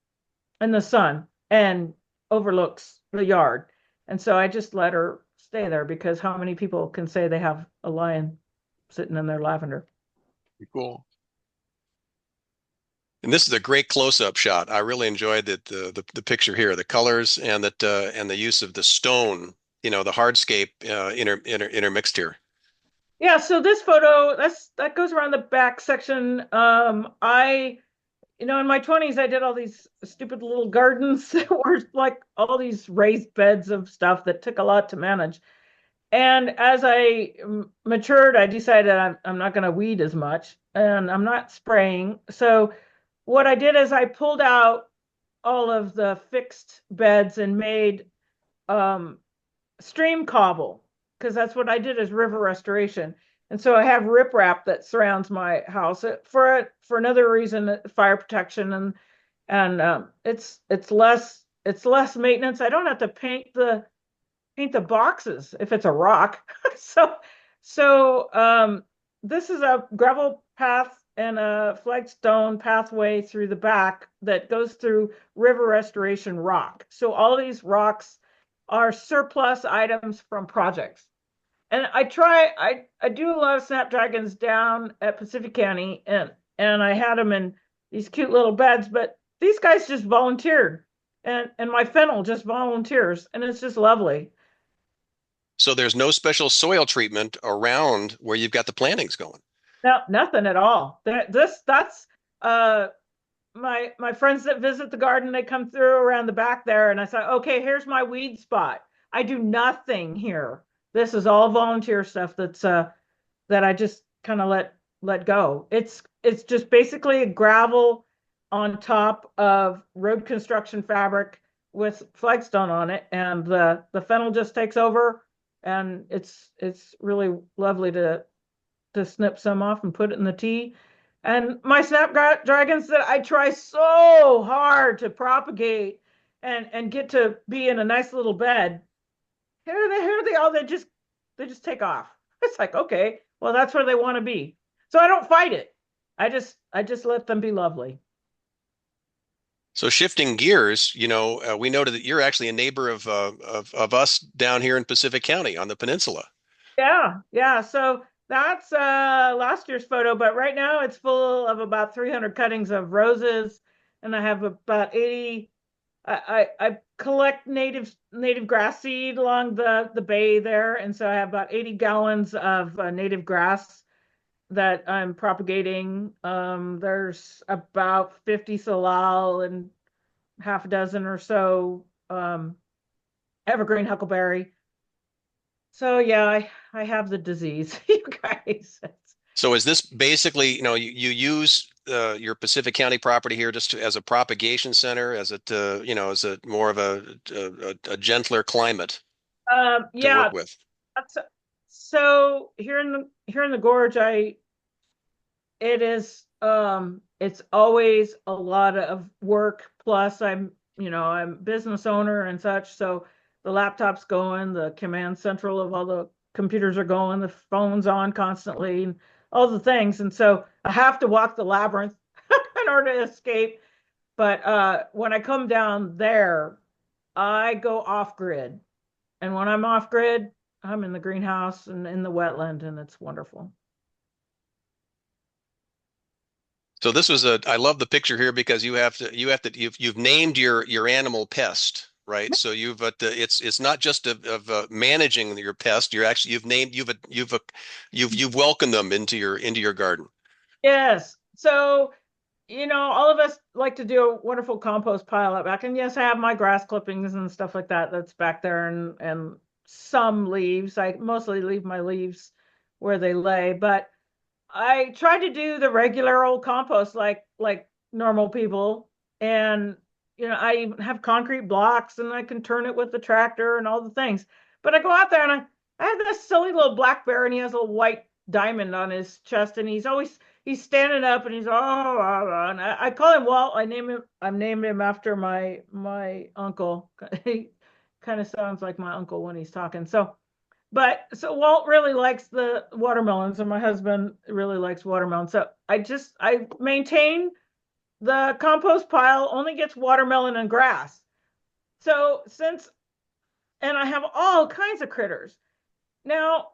in the sun and overlooks the yard. And so I just let her stay there, because how many people can say they have a lion sitting in their lavender? Cool. And this is a great close-up shot. I really enjoyed the picture here, the colors and the use of the stone, the hardscape intermixed here. Yeah, so this photo, that goes around the back section. In my 20s, I did all these stupid little gardens that were like all these raised beds of stuff that took a lot to manage. And as I matured, I decided I'm not going to weed as much, and I'm not spraying. So what I did is I pulled out all of the fixed beds and made stream cobble, because that's what I did as river restoration. And so I have riprap that surrounds my house for another reason, fire protection, and it's less maintenance. I don't have to paint the boxes if it's a rock. So this is a gravel path and a flagstone pathway through the back that goes through river restoration rock. So all these rocks are surplus items from projects. And I do a lot of snapdragons down at Pacific County, and I had them in these cute little beds, but these guys just volunteered, and my fennel just volunteers, and it's just lovely. So there's no special soil treatment around where you've got the plantings going. No, nothing at all. That's my friends that visit the garden, they come through around the back there, and I say, okay, here's my weed spot. I do nothing here. This is all volunteer stuff that I just kind of let go. It's just basically a gravel on top of road construction fabric with flagstone on it, and the fennel just takes over, and it's really lovely to snip some off and put it in the tea. And my snapdragons that I try so hard to propagate and get to be in a nice little bed, here they all, they just take off. It's like, okay, well, that's where they want to be. So I don't fight it. I just let them be lovely. So shifting gears, we noted that you're actually a neighbor of us down here in Pacific County on the peninsula. Yeah. So that's last year's photo, but right now it's full of about 300 cuttings of roses, and I have about 80. I collect native grass seed along the bay there, and so I have about 80 gallons of native grass that I'm propagating. There's about 50 salal and half a dozen or so evergreen huckleberry. So yeah, I have the disease, you guys. So is this basically, you use your Pacific County property here just as a propagation center, as as a more of a gentler climate to work with? So here in the gorge, it's always a lot of work. Plus, I'm business owner and such, so the laptop's going, the command central of all the computers are going, the phone's on constantly, and all the things. And so I have to walk the labyrinth in order to escape. But when I come down there, I go off grid. And when I'm off grid, I'm in the greenhouse and in the wetland, and it's wonderful. So this was I love the picture here because you've named your animal pest, right? So it's not just of managing your pest. You've welcomed them into your garden. Yes. So, all of us like to do a wonderful compost pile out back. And yes, I have my grass clippings and stuff like that that's back there, and some leaves. I mostly leave my leaves where they lay, but I try to do the regular old compost like normal people. And I even have concrete blocks, and I can turn it with the tractor and all the things. But I go out there, and I have this silly little black bear, and he has a little white diamond on his chest, and he's standing up, and he's and I call him Walt. I named him after my uncle. He kind of sounds like my uncle when he's talking. So Walt really likes the watermelons, and my husband really likes watermelons. So I maintain the compost pile only gets watermelon and grass. So and I have all kinds of critters. Now,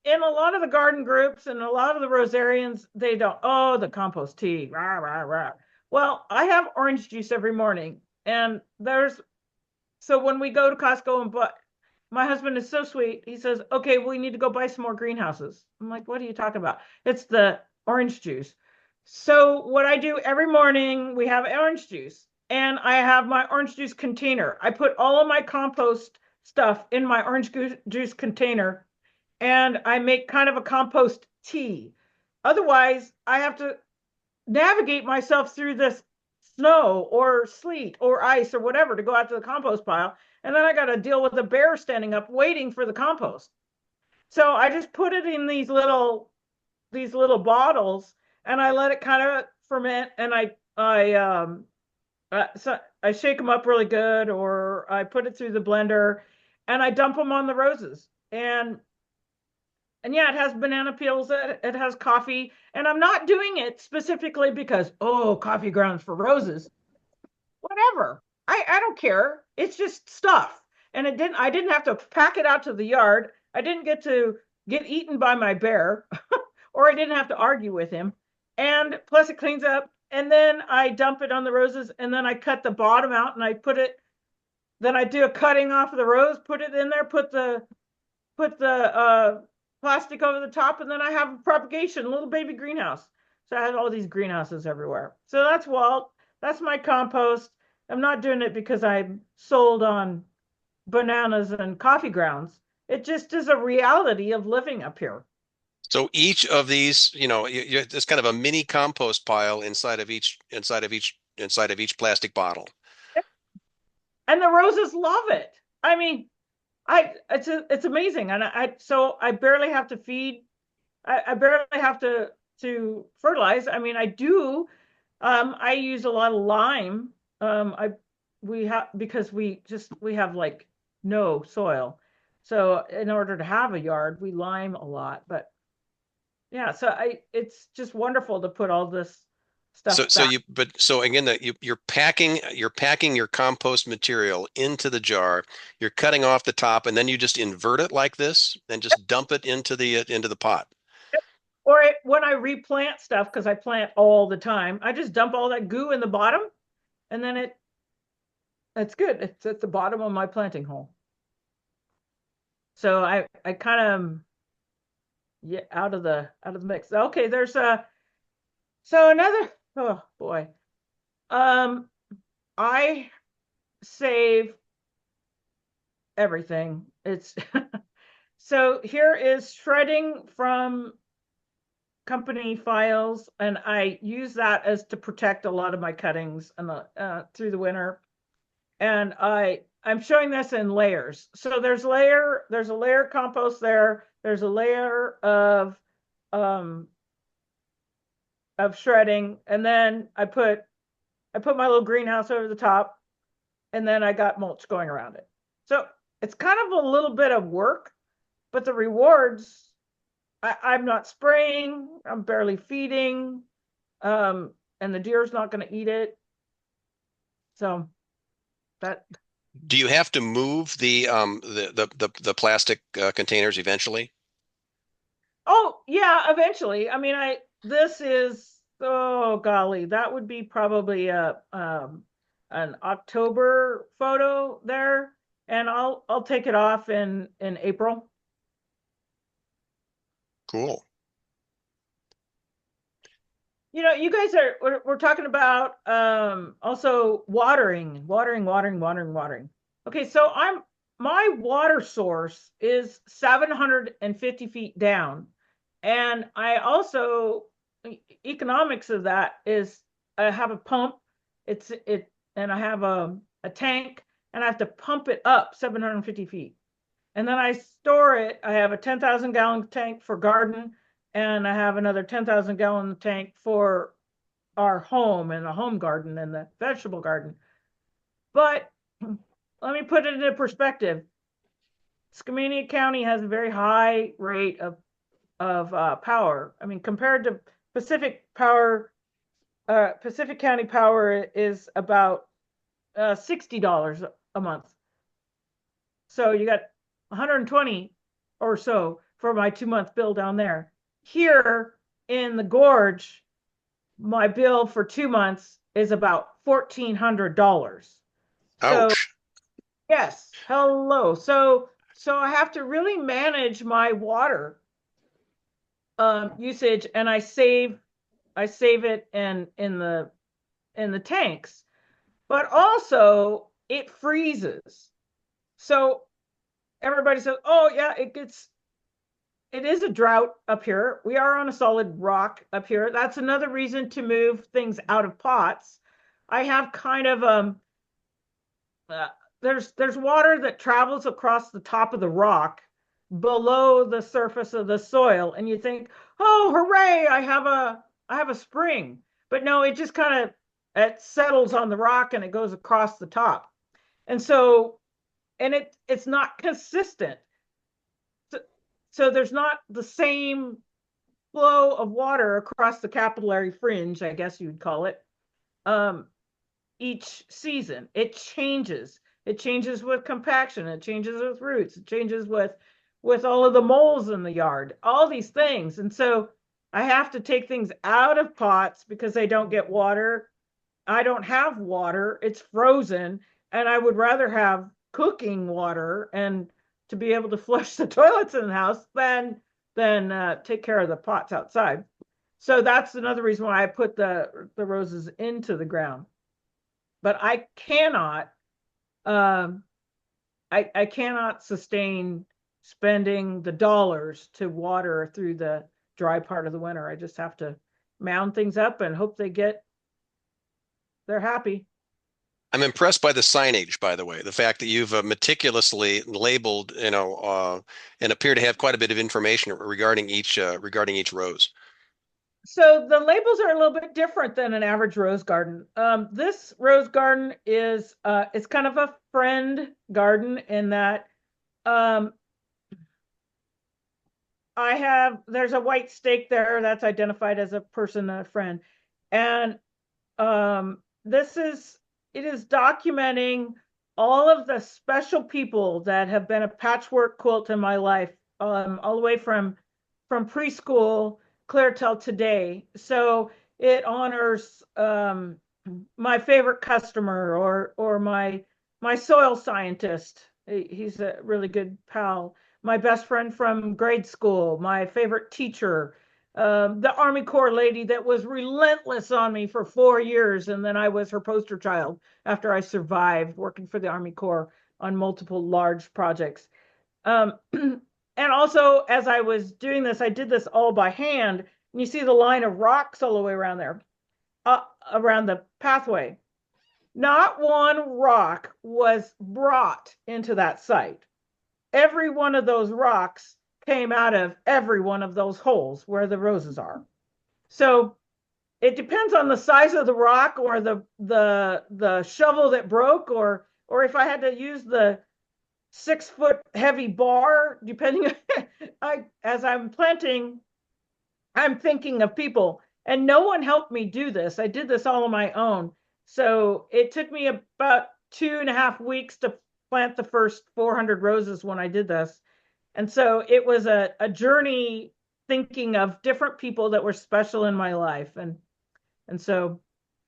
in a lot of the garden groups and a lot of the rosarians, they don't, the compost tea, rah, rah, rah. Well, I have orange juice every morning. And so when we go to Costco and my husband is so sweet. He says, okay, we need to go buy some more greenhouses. I'm like, what are you talking about? It's the orange juice. So what I do every morning, we have orange juice, and I have my orange juice container. I put all of my compost stuff in my orange juice container, and I make kind of a compost tea. Otherwise, I have to navigate myself through this snow or sleet or ice or whatever to go out to the compost pile. And then I got to deal with a bear standing up waiting for the compost. So I just put it in these little bottles, and I let it kind of ferment, and so I shake them up really good, or I put it through the blender, and I dump them on the roses. And yeah, it has banana peels, it has coffee, and I'm not doing it specifically because, coffee grounds for roses. Whatever. I don't care. It's just stuff. And I didn't have to pack it out to the yard. I didn't get to get eaten by my bear, or I didn't have to argue with him. And plus it cleans up, and then I dump it on the roses, and then I cut the bottom out, and then I do a cutting off of the rose, put it in there, put the put the plastic over the top, and then I have a propagation, a little baby greenhouse. So I have all these greenhouses everywhere. So that's Walt. That's my compost. I'm not doing it because I'm sold on bananas and coffee grounds. It just is a reality of living up here. So each of these, it's kind of a mini compost pile inside of each plastic bottle. And the roses love it. I mean, it's amazing. And I barely have to feed. I barely have to fertilize. I mean, I do. I use a lot of lime. Because we have like no soil. So in order to have a yard, we lime a lot. But yeah, it's just wonderful to put all this stuff back. So again, you're packing your compost material into the jar. You're cutting off the top, and then you just invert it like this, and just dump it into the pot. Or when I replant stuff, because I plant all the time, I just dump all that goo in the bottom, and then it's good. It's at the bottom of my planting hole. So I kind of out of the mix. Okay, there's another, oh boy. I save everything. It's so here is shredding from company files, and I use that as to protect a lot of my cuttings and through the winter. And I'm showing this in layers. So there's a layer of compost there. There's a layer of shredding, and then I put my little greenhouse over the top, and then I got mulch going around it. So it's kind of a little bit of work, but the rewards, I'm not spraying, I'm barely feeding, and the deer's not going to eat it. So that. Do you have to move the plastic containers eventually? Oh yeah, eventually. I mean, this is, oh golly, that would be probably an October photo there, and I'll take it off in April. Cool. You guys we're talking about also watering. Okay, so my water source is 750 feet down, and I also, economics of that is I have a pump, and I have a tank, and I have to pump it up 750 feet, and then I store it. I have a 10,000 gallon tank for garden, and I have another 10,000 gallon tank for our home and the home garden and the vegetable garden. But let me put it into perspective. Skamania County has a very high rate of power. I mean, compared to Pacific Power, Pacific County Power is about $60 a month. So you got 120 or so for my 2-month bill down there. Here in the gorge, my bill for 2 months is about $1,400. So, ouch. yes, hello. So I have to really manage my water usage, and I save it in the tanks, but also it freezes. So everybody says, "Oh yeah, it is a drought up here. We are on a solid rock up here." That's another reason to move things out of pots. I have kind of there's water that travels across the top of the rock below the surface of the soil, and you think, "Oh, hooray, I have a spring." But no, it just kind of it settles on the rock and it goes across the top. And so it's not consistent. So there's not the same flow of water across the capillary fringe, I guess you'd call it, each season. It changes. It changes with compaction. It changes with roots. It changes with all of the moles in the yard, all these things. And so I have to take things out of pots because they don't get water. I don't have water. It's frozen. And I would rather have cooking water and to be able to flush the toilets in the house than take care of the pots outside. So that's another reason why I put the roses into the ground. But I cannot I cannot sustain spending the dollars to water through the dry part of the winter. I just have to mound things up and hope they're happy. I'm impressed by the signage, by the way, the fact that you've meticulously labeled, and appear to have quite a bit of information regarding each rose. So the labels are a little bit different than an average rose garden. This rose garden is it's kind of a friend garden in that there's a white stake there that's identified as a person, a friend, and it is documenting all of the special people that have been a patchwork quilt in my life, all the way from preschool clear till today. So it honors my favorite customer or my soil scientist. He's a really good pal. My best friend from grade school, my favorite teacher, the Army Corps lady that was relentless on me for 4 years, and then I was her poster child after I survived working for the Army Corps on multiple large projects. And also, as I was doing this, I did this all by hand. And you see the line of rocks all the way around there, around the pathway. Not one rock was brought into that site. Every one of those rocks came out of every one of those holes where the roses are. So it depends on the size of the rock or the shovel that broke, or if I had to use the 6-foot heavy bar, depending as I'm planting, I'm thinking of people, and no one helped me do this. I did this all on my own. So it took me about 2.5 weeks to plant the first 400 roses when I did this. And so it was a journey thinking of different people that were special in my life. And so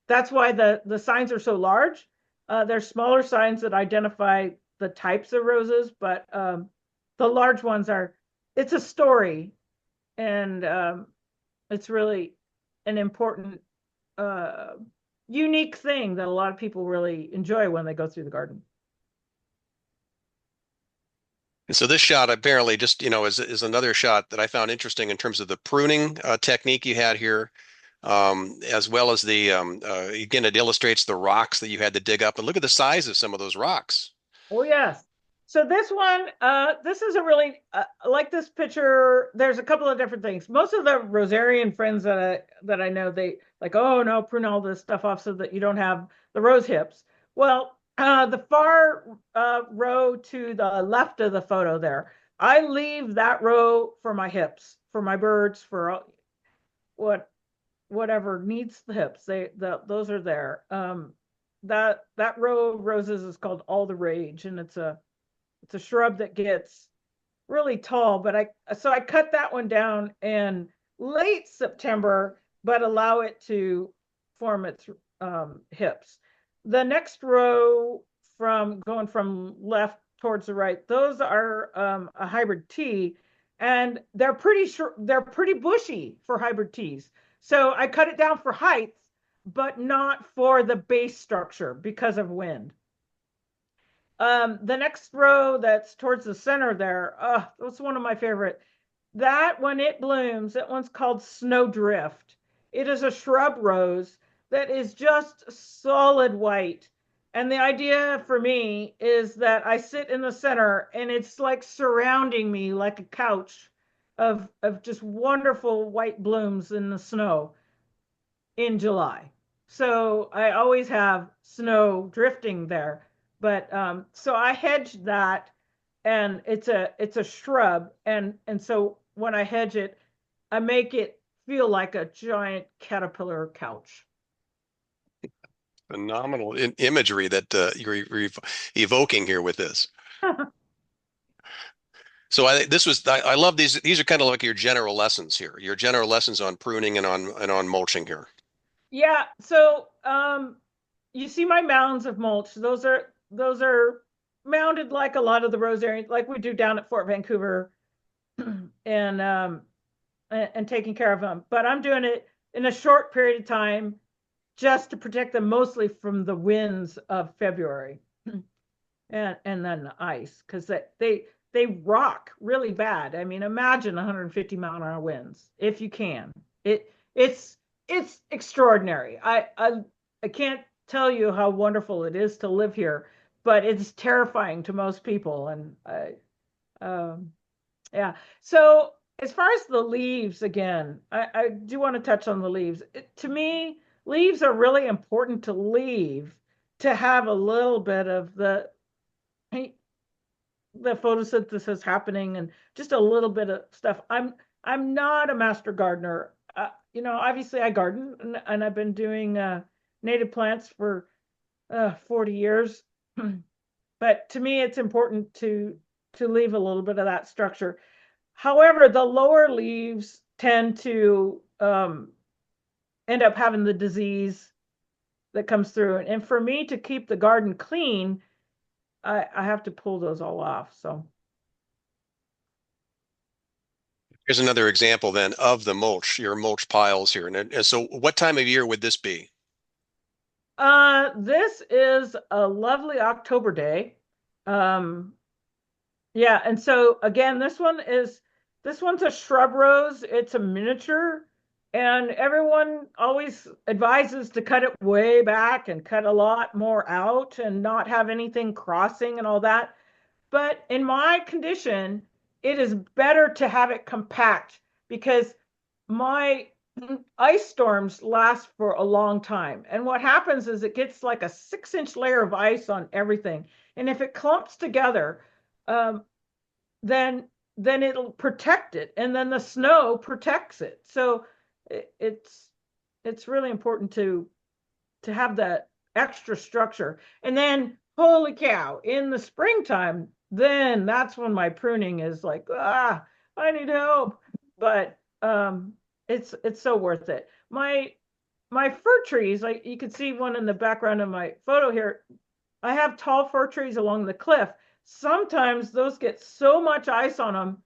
that's why the signs are so large. There's smaller signs that identify the types of roses, but the large ones it's a story, and it's really an important, unique thing that a lot of people really enjoy when they go through the garden. And so this shot apparently just, is another shot that I found interesting in terms of the pruning technique you had here, as well as again, it illustrates the rocks that you had to dig up. And look at the size of some of those rocks. Oh, yes. So this one, this is a really, like this picture, there's a couple of different things. Most of the rosarian friends that I know, they like, oh no, prune all this stuff off so that you don't have the rose hips. Well, the far row to the left of the photo there, I leave that row for my hips, for my birds, for whatever needs the hips. Those are there. That row of roses is called All the Rage, and it's a shrub that gets really tall. But I cut that one down in late September, but allow it to form its hips. The next row, going from left towards the right, those are a hybrid tea, and they're pretty bushy for hybrid teas. So I cut it down for height, but not for the base structure because of wind. The next row that's towards the center there, that's one of my favorite. That, when it blooms, that one's called Snowdrift. It is a shrub rose that is just solid white. And the idea for me is that I sit in the center and it's like surrounding me like a couch of just wonderful white blooms in the snow in July. So I always have snow drifting there. But so I hedged that, and it's a shrub, and so when I hedge it, I make it feel like a giant caterpillar couch. Phenomenal imagery that you're evoking here with this. So I love these. These are kind of like your general lessons here. Your general lessons on pruning and on mulching here. Yeah. So you see my mounds of mulch. Those are mounded like a lot of the rosarians, like we do down at Fort Vancouver, and taking care of them. But I'm doing it in a short period of time just to protect them mostly from the winds of February and then the ice, because they rock really bad. I mean, imagine 150-mile-an-hour winds if you can. It's extraordinary. I can't tell you how wonderful it is to live here, but it's terrifying to most people. And yeah. So as far as the leaves, again, I do want to touch on the leaves. To me, leaves are really important to leave to have a little bit of the photosynthesis happening and just a little bit of stuff. I'm not a master gardener. Obviously I garden and I've been doing native plants for 40 years. But to me, it's important to leave a little bit of that structure. However, the lower leaves tend to end up having the disease that comes through. And for me to keep the garden clean, I have to pull those all off. So Here's another example then of the mulch, your mulch piles here. And so what time of year would this be? this is a lovely October day. Yeah, and so again, this one's a shrub rose. It's a miniature, and everyone always advises to cut it way back and cut a lot more out and not have anything crossing and all that. But in my condition, it is better to have it compact because my ice storms last for a long time. And what happens is it gets like a 6-inch layer of ice on everything. And if it clumps together, then it'll protect it, and then the snow protects it. So it's really important to have that extra structure. And then, holy cow, in the springtime, then that's when my pruning is like, I need help. But it's so worth it. My fir trees, like you can see one in the background of my photo here, I have tall fir trees along the cliff. Sometimes those get so much ice on them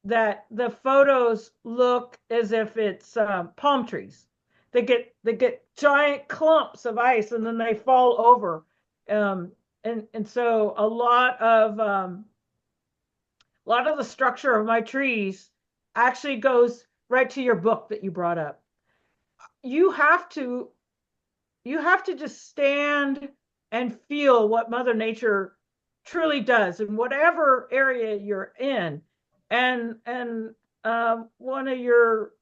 that the photos look as if it's palm trees. They get giant clumps of ice and then they fall over. And so a lot of the structure of my trees actually goes right to your book that you brought up. You have to just stand and feel what Mother Nature truly does in whatever area you're in. And one of your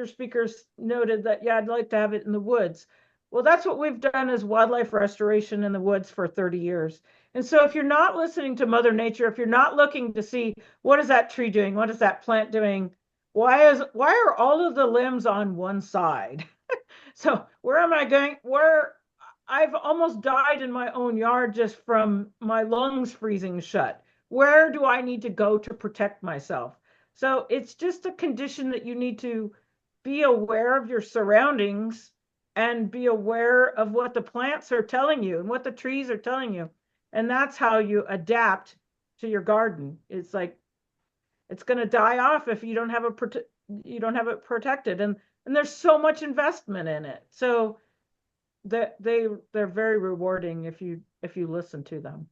speakers noted that, yeah, I'd like to have it in the woods. Well, that's what we've done as wildlife restoration in the woods for 30 years. And so if you're not listening to Mother Nature, if you're not looking to see what is that tree doing, what is that plant doing, why are all of the limbs on one side? So where am I going? I've almost died in my own yard just from my lungs freezing shut. Where do I need to go to protect myself? So it's just a condition that you need to be aware of your surroundings and be aware of what the plants are telling you and what the trees are telling you. And that's how you adapt to your garden. It's like, it's going to die off if you don't have it protected. And there's so much investment in it. So they're very rewarding if you listen to them.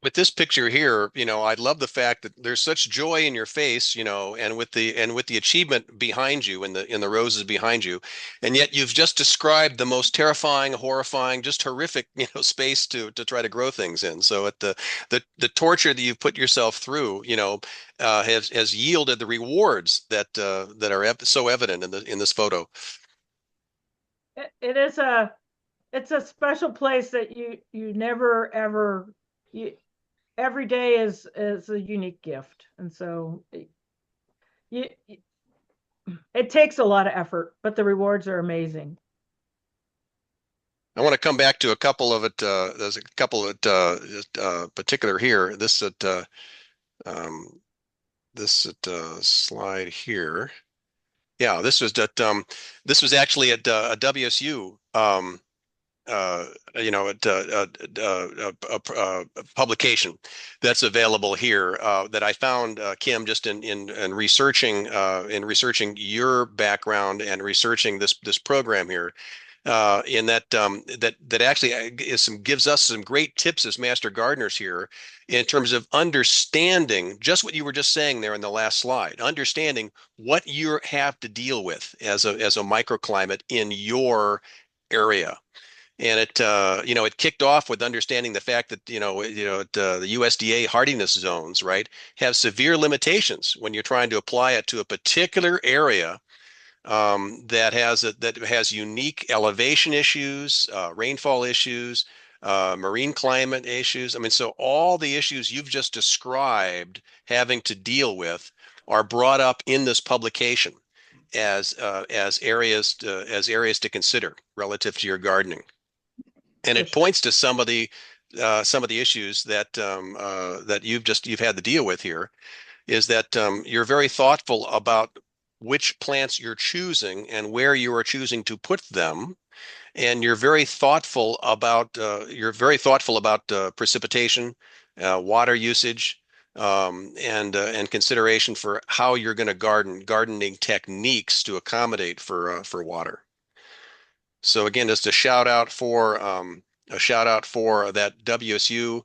With this picture here, I love the fact that there's such joy in your face, and with the achievement behind you in the roses behind you, and yet you've just described the most terrifying, horrifying, just horrific, space to try to grow things in. So at the torture that you've put yourself through, has yielded the rewards that are so evident in this photo. It's a special place that you never ever every day is a unique gift, and so it takes a lot of effort, but the rewards are amazing. I want to come back to a couple of it. There's a couple of particular here. This slide here. Yeah, this was actually at a WSU publication that's available here that I found, Kim, just in researching your background and researching this program here. In that that actually gives us some great tips as master gardeners here in terms of understanding just what you were just saying there in the last slide, understanding what you have to deal with as a microclimate in your area. And it it kicked off with understanding the fact that the USDA hardiness zones, right, have severe limitations when you're trying to apply it to a particular area that has unique elevation issues, rainfall issues, marine climate issues. I mean, so all the issues you've just described having to deal with are brought up in this publication as areas to consider relative to your gardening, and it points to some of the issues that that you've had to deal with here. Is that you're very thoughtful about which plants you're choosing and where you are choosing to put them, and you're very thoughtful about precipitation, water usage, and consideration for how you're going to gardening techniques to accommodate for water. So again, just a shout out for that WSU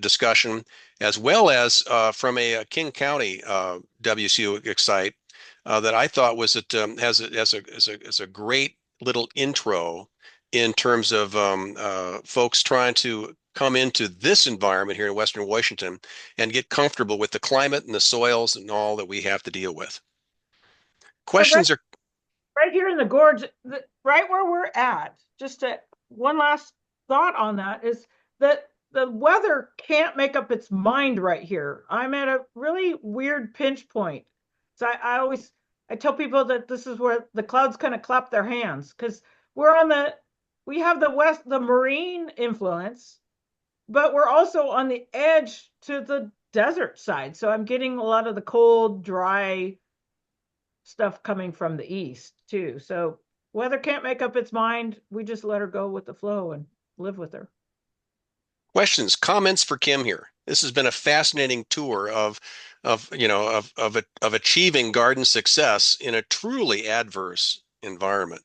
discussion, as well as from a King County WSU site that I thought was has a great little intro in terms of folks trying to come into this environment here in Western Washington and get comfortable with the climate and the soils and all that we have to deal with. Questions are right here in the gorge, right where we're at. Just one last thought on that is that the weather can't make up its mind right here. I'm at a really weird pinch point. So I tell people that this is where the clouds kind of clap their hands, because we have the marine influence, but we're also on the edge to the desert side. So I'm getting a lot of the cold, dry stuff coming from the east too. So weather can't make up its mind. We just let her go with the flow and live with her. questions, comments for Kim here. This has been a fascinating tour of achieving garden success in a truly adverse environment.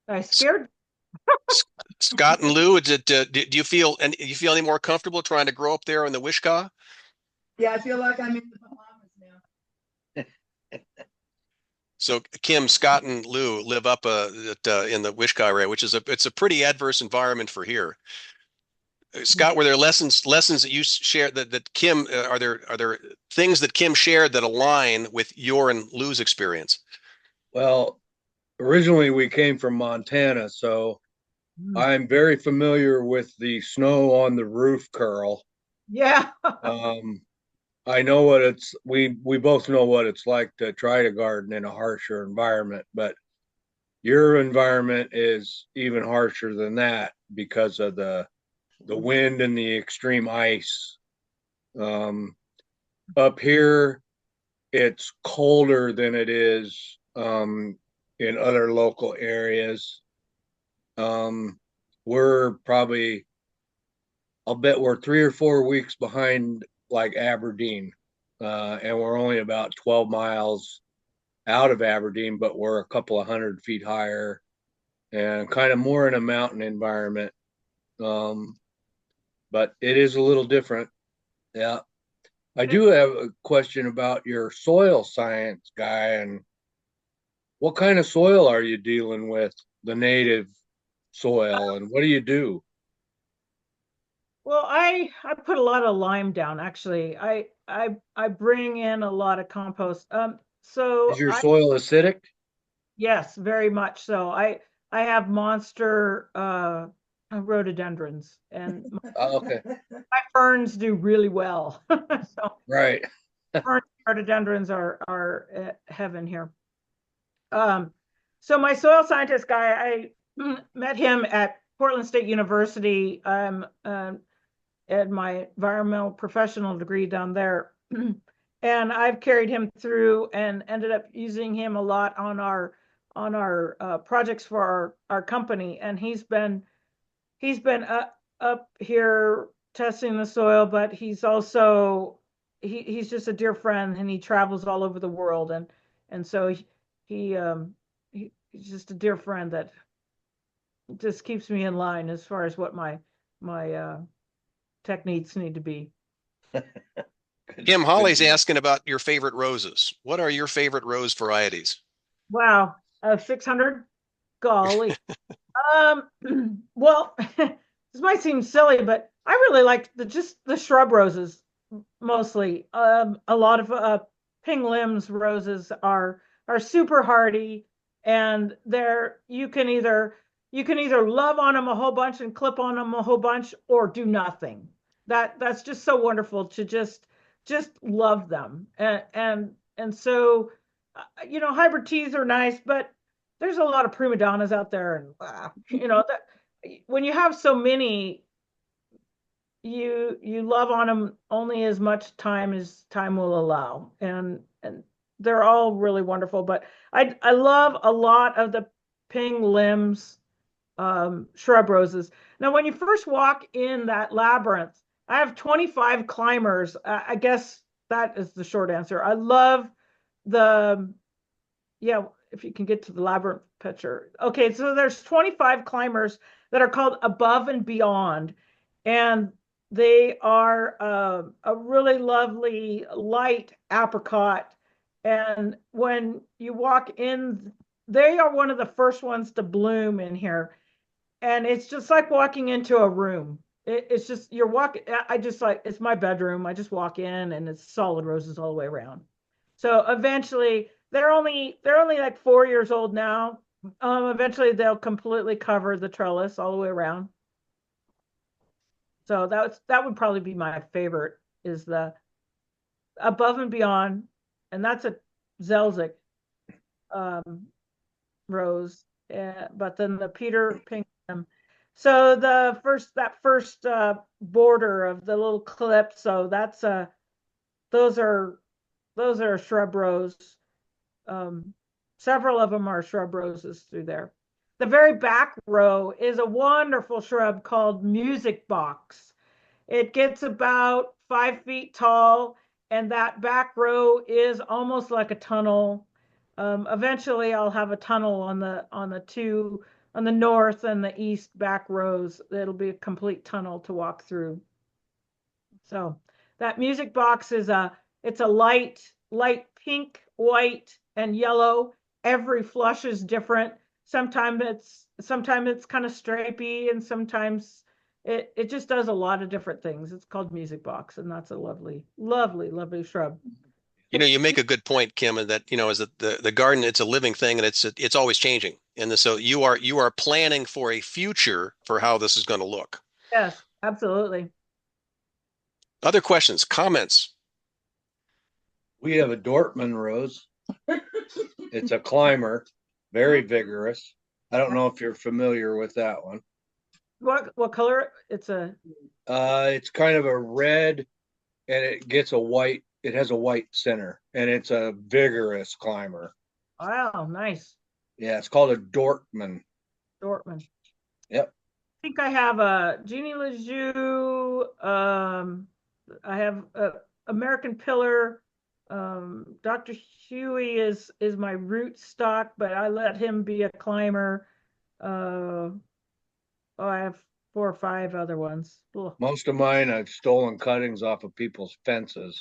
I scared. Scott and Lou, do you feel any more comfortable trying to grow up there in the Washougal? Yeah, I feel like I'm in the Bahamas now. So Kim, Scott, and Lou live up in the Washougal area, which is it's a pretty adverse environment for here. Scott, were there lessons that you shared that Kim are there things that Kim shared that align with your and Lou's experience? Well, originally we came from Montana, so I'm very familiar with the snow on the roof curl. Yeah. I know what we both know what it's like to try to garden in a harsher environment, but your environment is even harsher than that because of the wind and the extreme ice. Up here, it's colder than it is in other local areas. We're probably, I'll bet we're 3 or 4 weeks behind like Aberdeen, and we're only about 12 miles out of Aberdeen, but we're a couple of 100 feet higher and kind of more in a mountain environment. But it is a little different. Yeah. I do have a question about your soil science guy, and what kind of soil are you dealing with, the native soil, and what do you do? Well, I put a lot of lime down. Actually, I bring in a lot of compost. So Is your soil acidic? Yes, very much so. I have monster rhododendrons, and Okay. my ferns do really well. So Right. ferns, rhododendrons are heaven here. So my soil scientist guy, I met him at Portland State University. At my environmental professional degree down there. and I've carried him through and ended up using him a lot on our projects for our company. And he's been up here testing the soil, but he's also he's just a dear friend, and he travels all over the world, and so he's just a dear friend that just keeps me in line as far as what my techniques need to be. Kim, Holly's asking about your favorite roses. What are your favorite rose varieties? Wow, 600, golly. Well, this might seem silly, but I really like just the shrub roses mostly. A lot of ping limbs roses are super hardy, and you can either love on them a whole bunch and clip on them a whole bunch, or do nothing. That's just so wonderful to just love them. And so hybrid teas are nice, but there's a lot of prima donnas out there, and that when you have so many, you love on them only as much time as time will allow, and they're all really wonderful. But I love a lot of the ping limbs shrub roses. Now, when you first walk in that labyrinth, I have 25 climbers. I guess that is the short answer. I love if you can get to the labyrinth picture. Okay, so there's 25 climbers that are called Above and Beyond, and they are a really lovely light apricot. And when you walk in, they are one of the first ones to bloom in here, and it's just like walking into a room. It's just you're walking. It's my bedroom. I just walk in, and it's solid roses all the way around. So eventually, they're only like 4 years old now. Eventually, they'll completely cover the trellis all the way around. So that would probably be my favorite, is the Above and Beyond, and that's a Zelzic rose. But then the Peter Pink. So that first border of the little clip. So that's those are shrub rose. Several of them are shrub roses through there. The very back row is a wonderful shrub called music box. It gets about 5 feet tall, and that back row is almost like a tunnel. Eventually, I'll have a tunnel on the north and the east back rows. It'll be a complete tunnel to walk through. So that music box it's a light pink, white, and yellow. Every flush is different. Sometimes it's kind of stripy, and sometimes it just does a lot of different things. It's called music box, and that's a lovely, lovely, lovely shrub. You make a good point, Kim, and that is that the garden, it's a living thing, and it's always changing. And so you are planning for a future for how this is going to look. Yes, absolutely. Other questions, comments? We have a Dortmund rose. It's a climber, very vigorous. I don't know if you're familiar with that one. What color? It's kind of a red, and it gets a white. It has a white center, and it's a vigorous climber. Wow, nice. Yeah, it's called a Dortmund. Dortmund. Yep. I think I have a Jeannie Lejeune. I have American Pillar. Dr. Huey is my root stock, but I let him be a climber. I have 4 or 5 other ones. Ugh. Most of mine, I've stolen cuttings off of people's fences.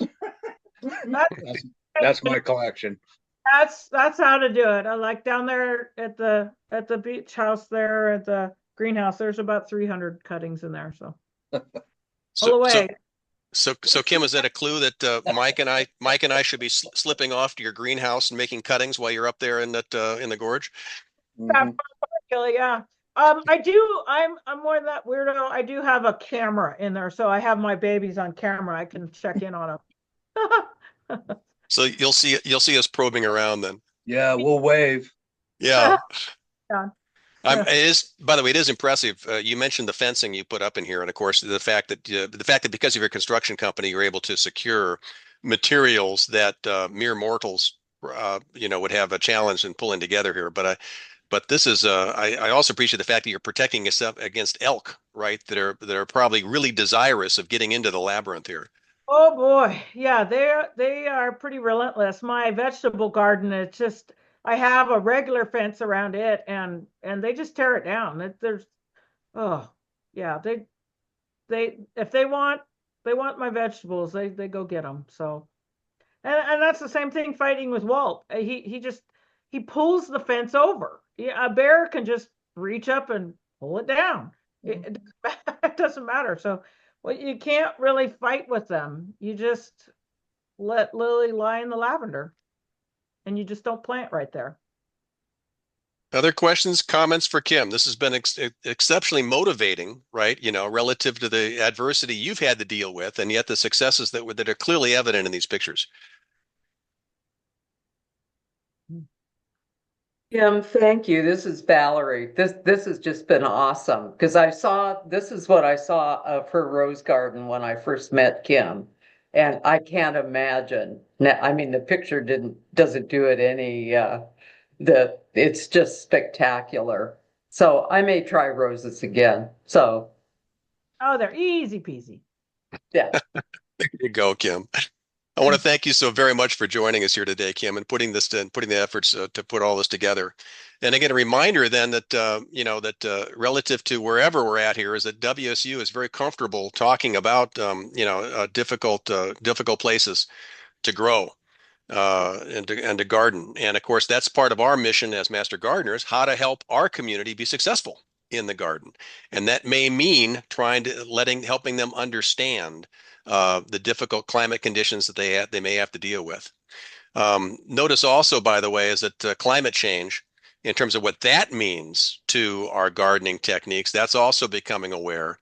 That's my collection. That's how to do it. I like down there at the beach house there at the greenhouse. There's about 300 cuttings in there. So pull away. So Kim, is that a clue that Mike and I should be slipping off to your greenhouse and making cuttings while you're up there in the gorge? Mm-hmm. Yeah. I do. I'm more of that weirdo. I do have a camera in there, so I have my babies on camera. I can check in on them. So you'll see us probing around then. Yeah, we'll wave. Yeah. Yeah. By the way, it is impressive. You mentioned the fencing you put up in here, and of course the fact that because of your construction company, you're able to secure materials that mere mortals, would have a challenge in pulling together here. But this is I also appreciate the fact that you're protecting yourself against elk, right? That are probably really desirous of getting into the labyrinth here. Oh boy, yeah, they are pretty relentless. My vegetable garden is just I have a regular fence around it, and they just tear it down. There's oh yeah, they if they want my vegetables, they go get them. So and that's the same thing fighting with Walt. He pulls the fence over. Yeah, a bear can just reach up and pull it down. It doesn't matter. So well, you can't really fight with them. You just let Lily lie in the lavender, and you just don't plant right there. Other questions, comments for Kim? This has been exceptionally motivating, right? Relative to the adversity you've had to deal with, and yet the successes that are clearly evident in these pictures. Kim, thank you. This is Valerie. This has just been awesome because this is what I saw of her rose garden when I first met Kim. And I can't imagine. I mean, the picture doesn't do it any it's just spectacular. So I may try roses again. So Oh, they're easy peasy. yeah. There you go, Kim. I want to thank you so very much for joining us here today, Kim, and putting the efforts to put all this together. And again, a reminder then that relative to wherever we're at here is that WSU is very comfortable talking about difficult places to grow and to garden. And of course, that's part of our mission as master gardeners, how to help our community be successful in the garden. And that may mean helping them understand the difficult climate conditions that they may have to deal with. Notice also, by the way, is that climate change, in terms of what that means to our gardening techniques, that's also becoming aware.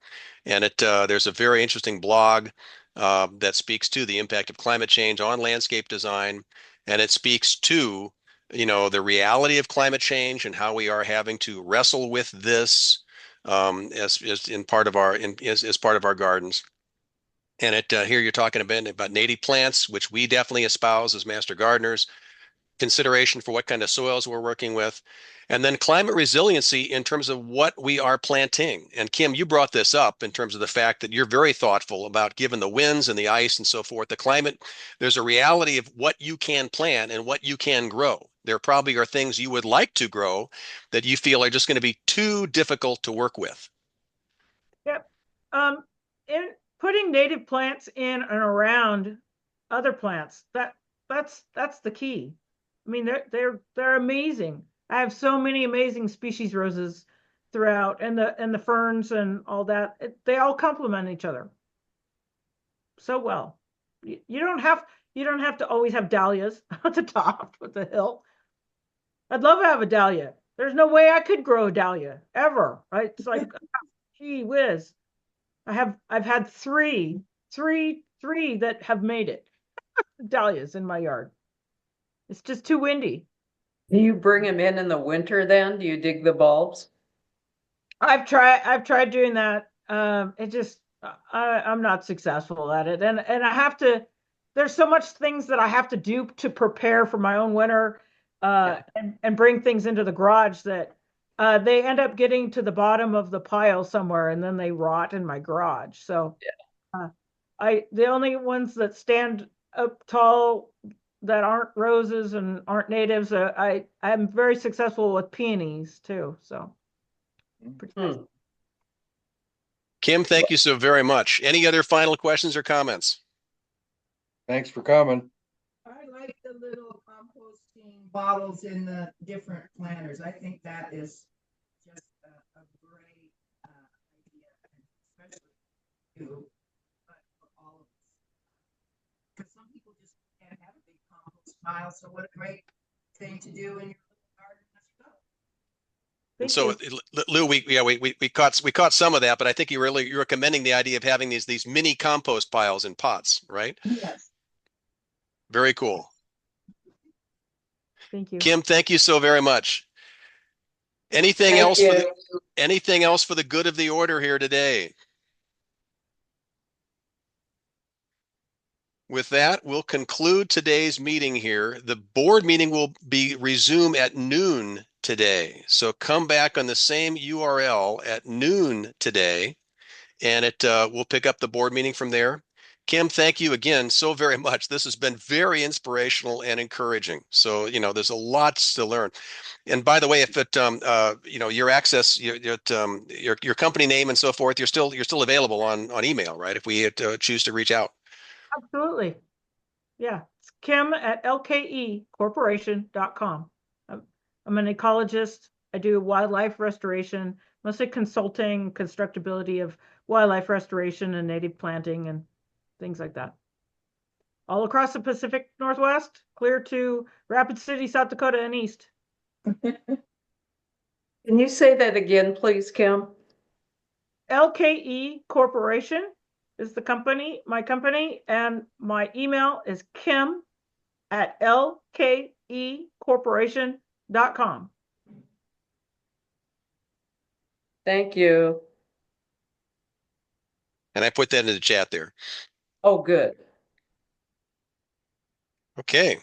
And there's a very interesting blog that speaks to the impact of climate change on landscape design, and it speaks to the reality of climate change and how we are having to wrestle with this as part of our gardens. And here you're talking about native plants, which we definitely espouse as master gardeners, consideration for what kind of soils we're working with, and then climate resiliency in terms of what we are planting. And Kim, you brought this up in terms of the fact that you're very thoughtful about, given the winds and the ice and so forth, the climate, there's a reality of what you can plant and what you can grow. There probably are things you would like to grow that you feel are just going to be too difficult to work with. Yep. In putting native plants in and around other plants, that's the key. I mean, they're amazing. I have so many amazing species roses throughout, and the ferns and all that. They all complement each other so well. You don't have to always have dahlias at the top of the hill. I'd love to have a dahlia. There's no way I could grow a dahlia ever. Right? It's like, gee whiz. I've had three that have made it. Dahlias in my yard. It's just too windy. Do you bring them in the winter then? Do you dig the bulbs? I've tried doing that. I'm not successful at it. And I have to, there's so much things that I have to do to prepare for my own winter and bring things into the garage that they end up getting to the bottom of the pile somewhere and then they rot in my garage. So the only ones that stand up tall that aren't roses and aren't natives, I'm very successful with peonies too. So Kim, thank you so very much. Any other final questions or comments? Thanks for coming. I like the little composting bottles in the different planters. I think that is just a great idea, especially you, but for all of us. Because some people just can't have a big compost pile, so what a great thing to do in your little garden. And so, Lou, we caught some of that, but I think you were commending the idea of having these mini compost piles in pots, right? Yes. Very cool. Thank you, Kim. Thank you so very much. Anything else for the good of the order here today? with that, we'll conclude today's meeting here. The board meeting will be resumed at noon today. So come back on the same URL at noon today, and we'll pick up the board meeting from there. Kim, thank you again so very much. This has been very inspirational and encouraging. So, there's a lot to learn. And by the way, if your access, your company name and so forth, you're still available on email, right? If we choose to reach out. Absolutely. Yeah. It's Kim at lkecorporation.com. I'm an ecologist. I do wildlife restoration, mostly consulting, constructability of wildlife restoration and native planting and things like that. All across the Pacific Northwest, clear to Rapid City, South Dakota, and east. Can you say that again, please, Kim? LKE Corporation is the company, my company, and my email is kim at lkecorporation.com. Thank you. And I put that in the chat there. Oh, good. Okay.